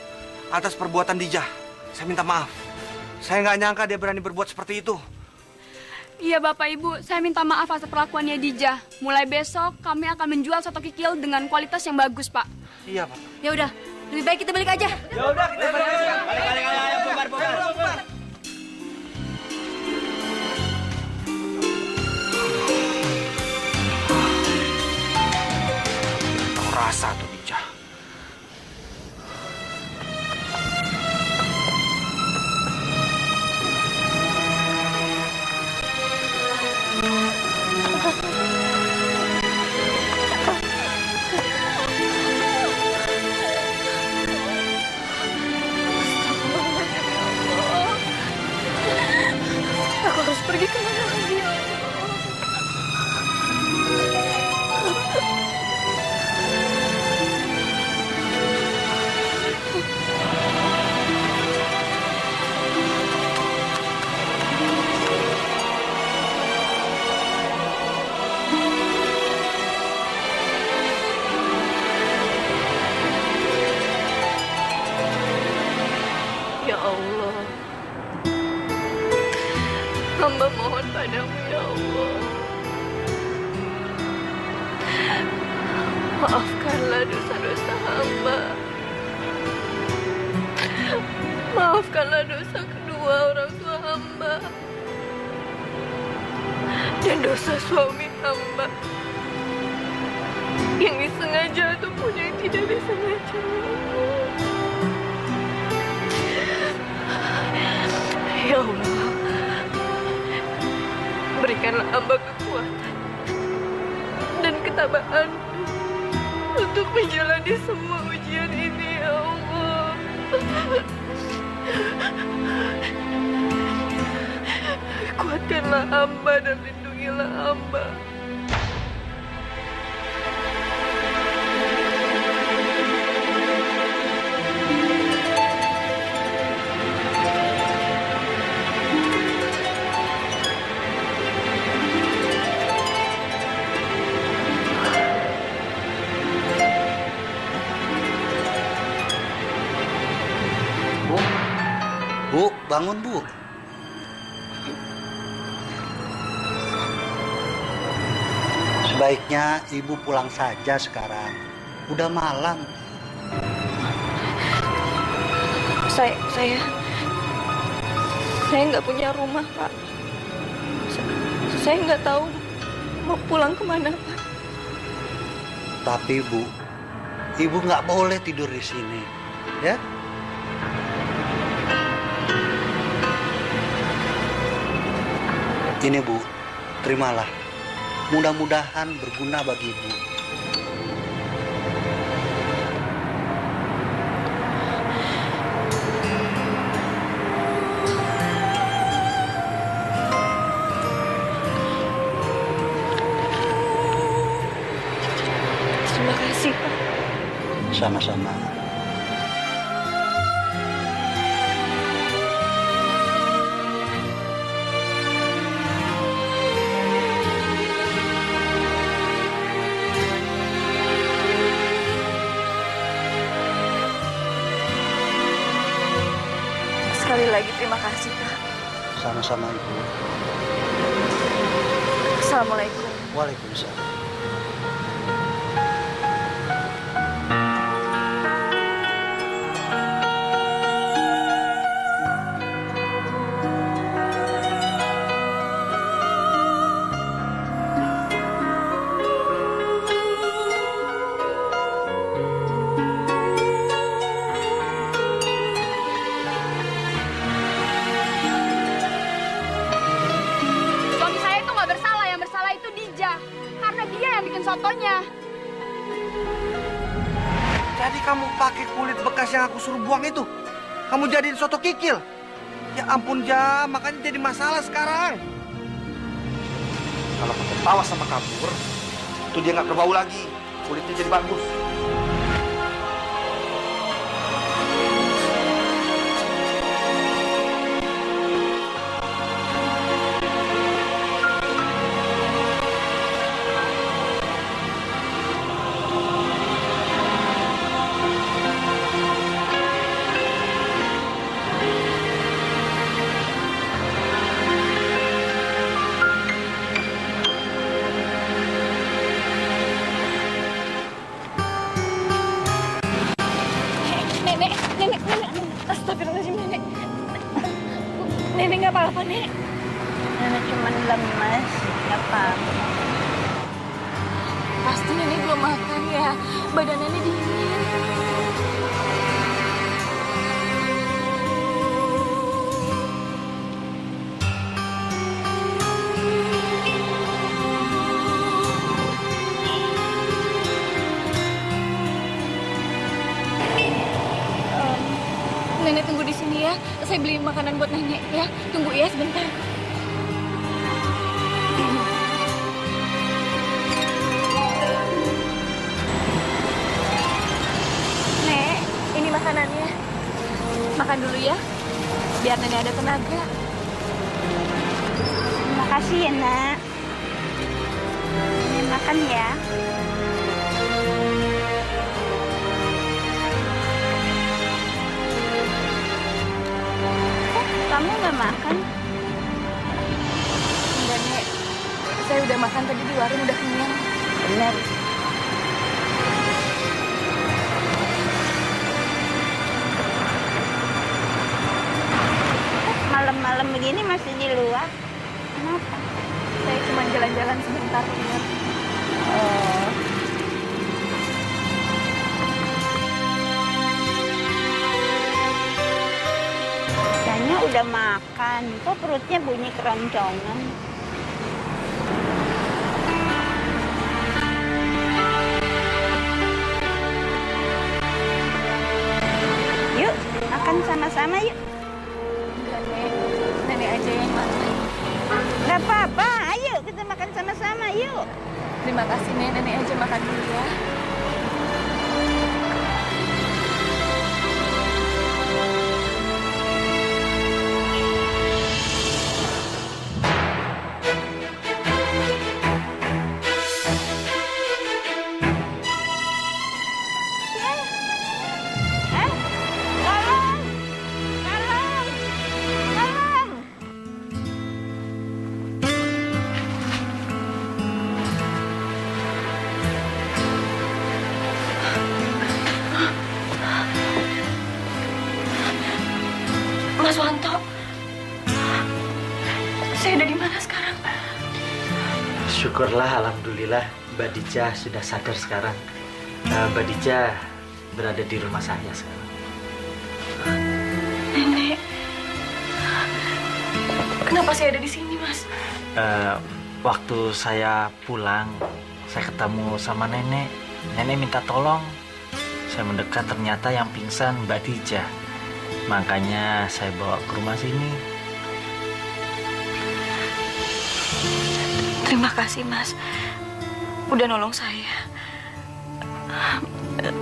atas perbuatan Dija. Saya minta maaf. Saya nggak nyangka dia berani berbuat seperti itu. Iya Bapak Ibu, saya minta maaf atas perlakuannya Dija. Mulai besok kami akan menjual soto kikil dengan kualitas yang bagus, Pak. Iya, Pak. Ya udah, lebih baik kita balik aja. Ya udah, kita balik aja. Balik, ayo, bubar. Rasa tuh Dija. Aku harus pergi kemana lagi, ya Allah? Ya Allah, hamba mohon padamu ya Allah. Maafkanlah dosa-dosa hamba. Maafkanlah dosa kedua orang tua hamba. Dan dosa suami hamba. Yang disengaja ataupun yang tidak disengaja ya Allah. Ya Allah, berikanlah hamba kekuatan dan ketabahan untuk menjalani semua ujian ini, ya Allah. Kuatkanlah hamba dan lindungilah hamba. Bu, bangun Bu. Sebaiknya ibu pulang saja sekarang. Udah malam. Saya nggak punya rumah, Pak. Saya nggak tahu mau pulang kemana, Pak. Tapi Bu, ibu nggak boleh tidur di sini, ya? Ini Bu, terimalah. Mudah-mudahan berguna bagi Ibu. Terima kasih, Pak. Sama-sama. Sekali lagi terima kasih, Pak. Sama-sama Ibu. Assalamualaikum. Waalaikumsalam. Suami saya itu nggak bersalah, yang bersalah itu Dija. Karena dia yang bikin sotonya. Jadi kamu pakai kulit bekas yang aku suruh buang itu? Kamu jadiin soto kikil? Ya ampun, Ja, makanya jadi masalah sekarang. Kalau pakai tawas sama kapur, itu dia nggak berbau lagi. Kulitnya jadi bagus. Nenek. Astagfirullahaladzim, Nenek. Nenek nggak apa-apa, Nek. Nenek cuma lemas, nggak apa-apa. Pasti Nenek belum makan ya. Badan Nenek dingin. Nenek tunggu di sini ya. Saya beli makanan buat Nenek ya. Tunggu ya sebentar. Nek, ini makanannya. Makan dulu ya. Biar Nenek ada tenaga. Terima kasih ya, Nak. Nenek makan ya. Kamu nggak makan? Enggak, Nek. Saya udah makan tadi di warung, udah kenyang. Bener. Malam-malam begini masih di luar. Kenapa? Saya cuma jalan-jalan sebentar keluar. Oh. Kayaknya udah makan, kok perutnya bunyi keroncongan. Yuk, makan sama-sama yuk. Enggak, Nek. Nenek aja yang makan. Gak apa-apa, ayo kita makan sama-sama yuk. Terima kasih, Nek. Nenek aja makan dulu ya. Tolong, tolong. Mas Wanto, saya ada di mana sekarang? Syukurlah, alhamdulillah Mbak Dija sudah sadar sekarang. Mbak Dija berada di rumah saya sekarang. Nenek, kenapa saya ada di sini, Mas? Waktu saya pulang, saya ketemu sama nenek. Nenek minta tolong. Saya mendekat, ternyata yang pingsan Mbak Dija. Makanya saya bawa ke rumah sini. Terima kasih, Mas. Udah nolong saya.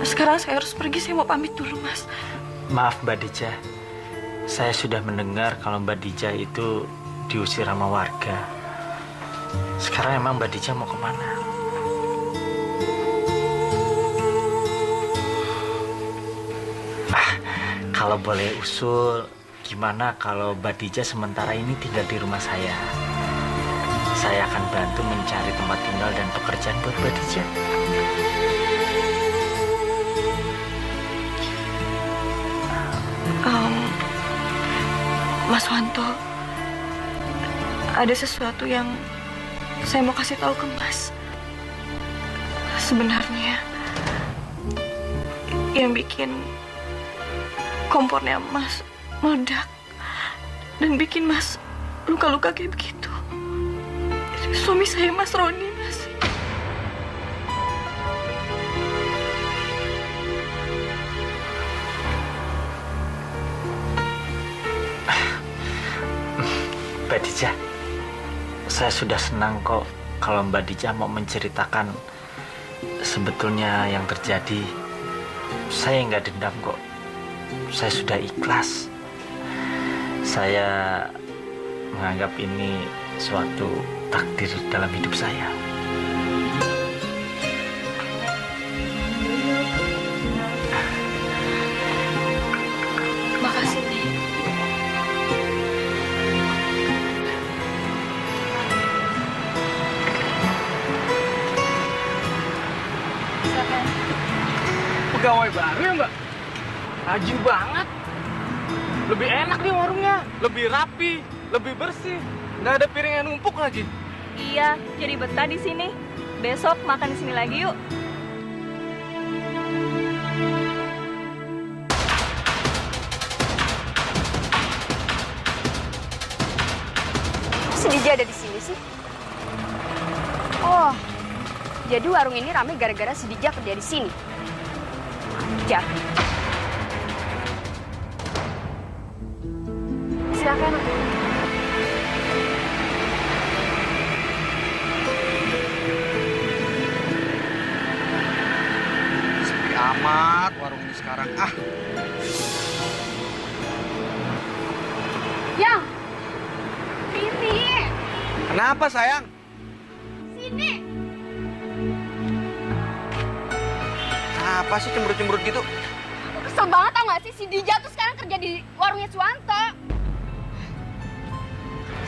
Sekarang saya harus pergi, saya mau pamit dulu, Mas. Maaf Mbak Dija, saya sudah mendengar kalau Mbak Dija itu diusir sama warga. Sekarang emang Mbak Dija mau kemana? Kalau boleh usul, gimana kalau Mbak Dija sementara ini tinggal di rumah saya? Saya akan bantu mencari tempat tinggal dan pekerjaan buat Mbak Dija. Mas Wanto, ada sesuatu yang saya mau kasih tahu ke Mas. Sebenarnya yang bikin kompornya Mas meledak dan bikin Mas luka-luka kayak begitu, suami saya, Mas Roni, Mas. Mbak Dija, saya sudah senang kok kalau Mbak Dija mau menceritakan sebetulnya yang terjadi. Saya nggak dendam kok. Saya sudah ikhlas. Saya menganggap ini suatu takdir dalam hidup saya. Makasih, Nek. Pegawai baru ya, Mbak? Rajin banget. Lebih enak nih warungnya. Lebih rapi, lebih bersih. Nggak ada piring yang numpuk lagi. Iya, jadi betah di sini. Besok makan di sini lagi yuk. Si Dija ada di sini sih? Oh, jadi warung ini ramai gara-gara si Dija kerja di sini. Dija. Silakan. Sepi amat warung ini sekarang. Yang, sini. Kenapa sayang? Sini. Apa sih cemberut-cemberut gitu? Aku kesel banget tau gak sih, si Dija tuh sekarang kerja di warungnya Suwanto.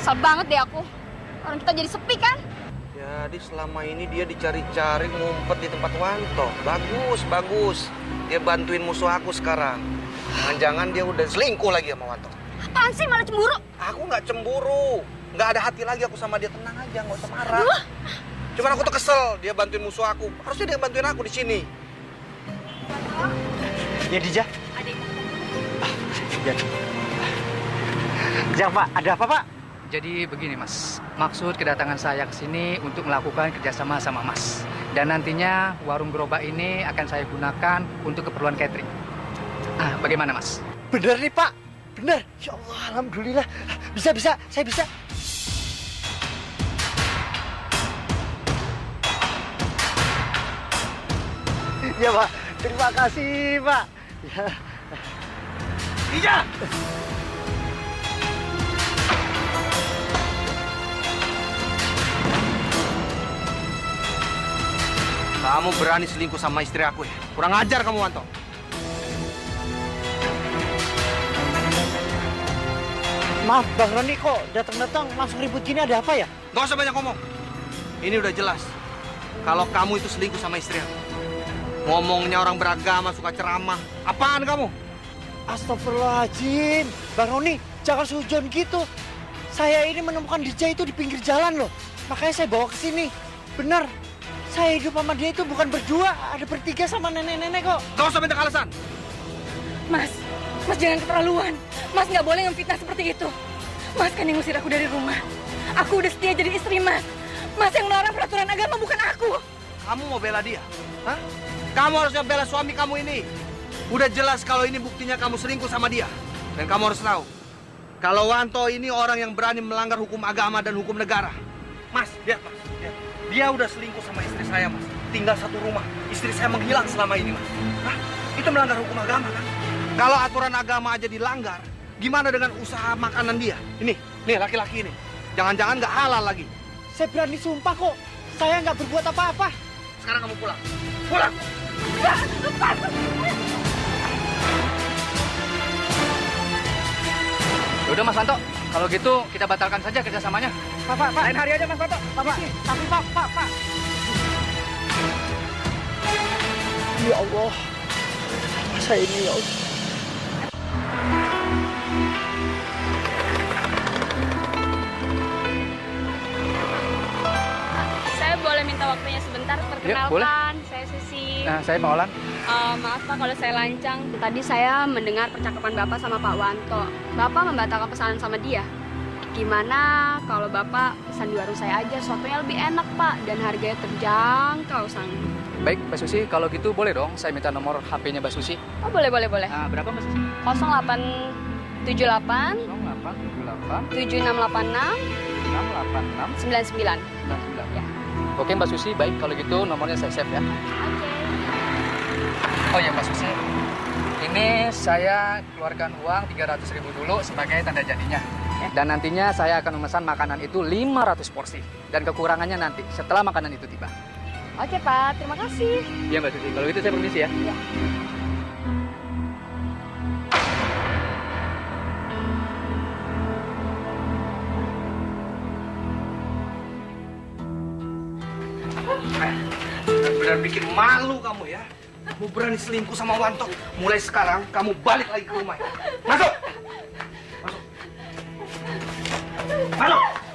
Kesel banget deh aku. Orang kita jadi sepi kan? Jadi selama ini dia dicari-cari ngumpet di tempat Wanto. Bagus, bagus. Dia bantuin musuh aku sekarang. Jangan-jangan dia udah selingkuh lagi sama Wanto. Apaan sih malah cemburu? Aku nggak cemburu. Nggak ada hati lagi aku sama dia. Tenang aja, nggak usah marah. Cuman aku tuh kesel dia bantuin musuh aku. Harusnya dia bantuin aku di sini. Ya Dija. Ya. Jangan Pak, ada apa Pak? Jadi begini Mas, maksud kedatangan saya ke sini untuk melakukan kerjasama sama Mas. Dan nantinya warung gerobak ini akan saya gunakan untuk keperluan catering. Bagaimana Mas? Bener nih Pak, bener. Ya Allah, alhamdulillah. Bisa, saya bisa. Ya Pak, terima kasih Pak. Ya. Dija! Kamu berani selingkuh sama istri aku ya? Kurang ajar kamu, Wanto. Maaf, Bang Roni kok datang-datang langsung ribut gini, ada apa ya? Gak usah banyak ngomong. Ini udah jelas. Kalau kamu itu selingkuh sama istri aku. Ngomongnya orang beragama, suka ceramah. Apaan kamu? Astagfirullahaladzim. Bang Roni, Jangan sujon gitu. Saya ini menemukan Dija itu di pinggir jalan loh. Makanya saya bawa ke sini. Benar. Saya hidup sama dia itu bukan berdua, ada bertiga sama nenek-nenek kok. Gak usah minta alasan. Mas jangan keterlaluan. Mas nggak boleh ngefitnah seperti itu. Mas kan yang ngusir aku dari rumah. Aku udah setia jadi istri Mas. Mas yang melarang peraturan agama, bukan aku. Kamu mau bela dia? Hah? Kamu harusnya bela suami kamu ini. Udah jelas kalau ini buktinya kamu selingkuh sama dia. Dan kamu harus tahu, kalau Wanto ini orang yang berani melanggar hukum agama dan hukum negara. Mas, lihat Mas. Lihat. Dia udah selingkuh sama istri saya, Mas. Tinggal satu rumah. Istri saya menghilang selama ini, Mas. Hah? Itu melanggar hukum agama, kan? Kalau aturan agama aja dilanggar, gimana dengan usaha makanan dia? Ini, nih laki-laki ini. Jangan-jangan nggak halal lagi. Saya berani sumpah kok. Saya nggak berbuat apa-apa. Sekarang kamu pulang. Pulang! Udah Mas Wanto, kalau gitu kita batalkan saja kerjasamanya. Pak. Lain hari aja Mas Wanto. Pak. Tapi Pak. Ya Allah. Masa ini ya Allah. Saya boleh minta waktunya sebentar, perkenalkan. boleh. Saya Susi. Nah, saya Maulan. Maaf Pak kalau saya lancang. Tadi saya mendengar percakapan Bapak sama Pak Wanto. Bapak membatalkan pesanan sama dia. Gimana kalau Bapak pesan di warung saya aja, sotonya lebih enak Pak, dan harganya terjangkau sangat. Baik, Mbak Susi, kalau gitu boleh dong saya minta nomor HP-nya Mbak Susi. Oh boleh. Berapa Mbak Susi? 0878 0878 7686 686 99. 99. Ya. Oke Mbak Susi, baik kalau gitu nomornya saya save ya. Oh ya Mbak Susi, ini saya keluarkan uang 300.000 dulu sebagai tanda jadinya. Dan nantinya saya akan memesan makanan itu 500 porsi. Dan kekurangannya nanti setelah makanan itu tiba. Oke Pak, terima kasih. Iya Mbak Susi, kalau gitu saya permisi ya. Ya. Benar-benar bikin malu kamu ya. Kamu berani selingkuh sama Wanto. Mulai sekarang kamu balik lagi ke rumah. Masuk.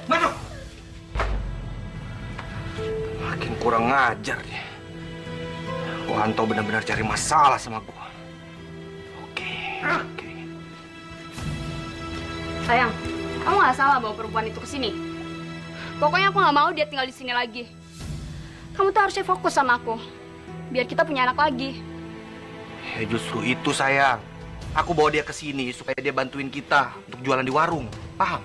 Masuk. Makin kurang ngajar dia. Wanto benar-benar cari masalah sama gua. Oke. Sayang, kamu nggak salah bawa perempuan itu ke sini. Pokoknya aku nggak mau dia tinggal di sini lagi. Kamu tuh harusnya fokus sama aku, biar kita punya anak lagi. Ya justru itu sayang. Aku bawa dia ke sini supaya dia bantuin kita untuk jualan di warung. Paham?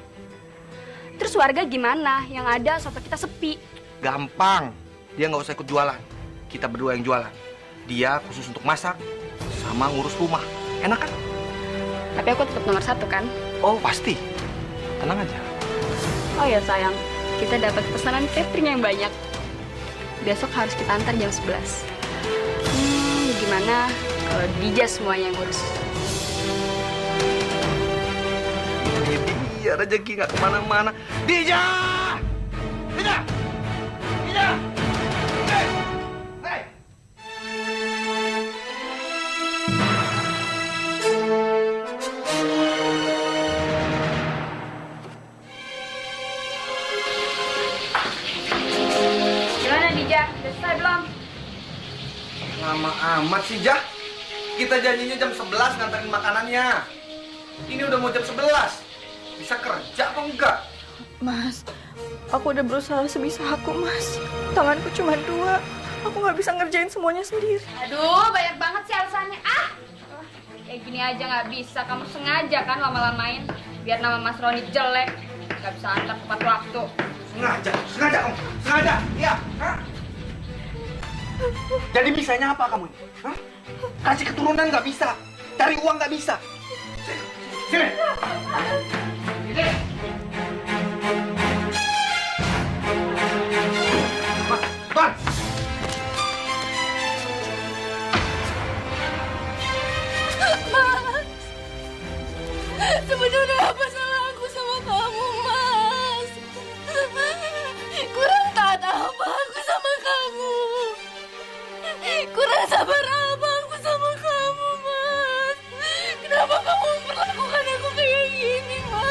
Terus warga gimana? Yang ada soto kita sepi. Gampang. Dia nggak usah ikut jualan. Kita berdua yang jualan. Dia khusus untuk masak sama ngurus rumah. Enak kan? Tapi aku tetap nomor 1 kan? Oh pasti. Tenang aja. Oh ya sayang, kita dapat pesanan catering yang banyak. Besok harus kita antar jam 11. Gimana kalau Dija semuanya yang ngurus? Ini dia rezeki nggak kemana-mana. Dija! Hey! Gimana Dija? Udah selesai belum? Lama amat sih, Jah. Kita janjinya jam 11 nganterin makanannya. Ini udah mau jam 11. Bisa kerja apa enggak? Mas, aku udah berusaha sebisa aku, Mas. Tanganku cuma 2. Aku nggak bisa ngerjain semuanya sendiri. Aduh, banyak banget sih alasannya. Kayak gini aja nggak bisa. Kamu sengaja kan lama-lamain biar nama Mas Roni jelek. Nggak bisa antar tepat waktu. Sengaja kamu. Sengaja. Iya. Hah? Jadi bisanya apa kamu ini? Hah? Kasih keturunan nggak bisa. Cari uang nggak bisa. Sini. Ban. Mas, sebenarnya apa salah aku sama kamu, Mas? Kurang taat apa aku sama kamu? Kurang sabar apa aku sama kamu, Mas? Kenapa kamu memperlakukan aku kayak gini, Mas?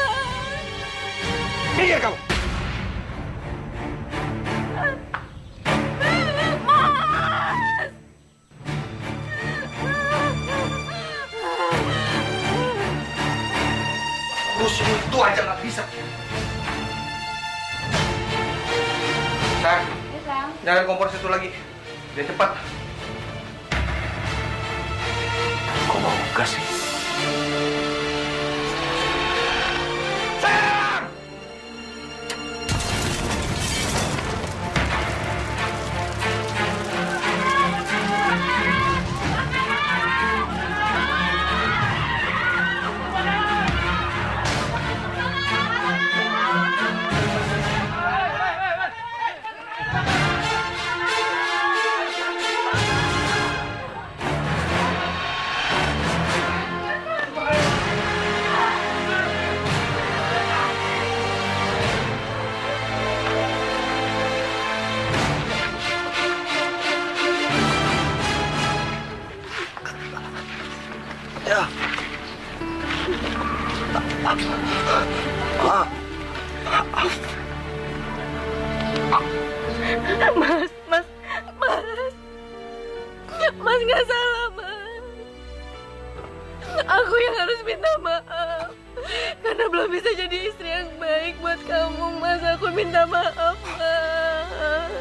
Minggir kamu. Lusin itu aja nggak bisa. Sayang, nyalain kompor situ lagi. Biar cepat. Kok mau gas sih? Sayang! Ya. Mas nggak salah, Mas. Aku yang harus minta maaf. Karena belum bisa jadi istri yang baik buat kamu, Mas. Aku minta maaf, Mas.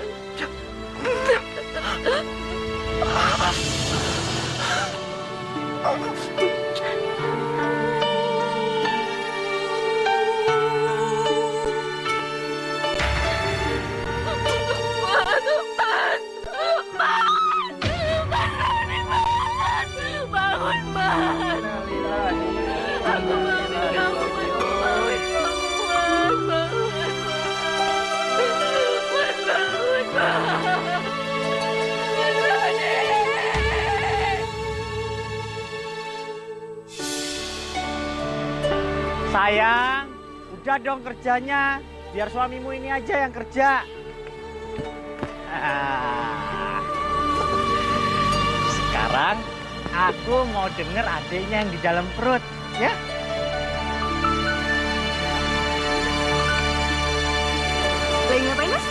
Sayang, udah dong kerjanya. Biar suamimu ini aja yang kerja. Sekarang aku mau denger adiknya yang di dalam perut, ya? Lagi ngapain, Mas?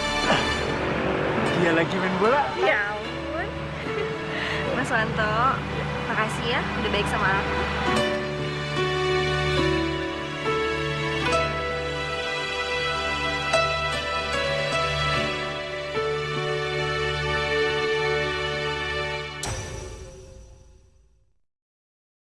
Dia lagi main bola. Ya ampun. Mas Wanto, makasih ya udah baik sama aku.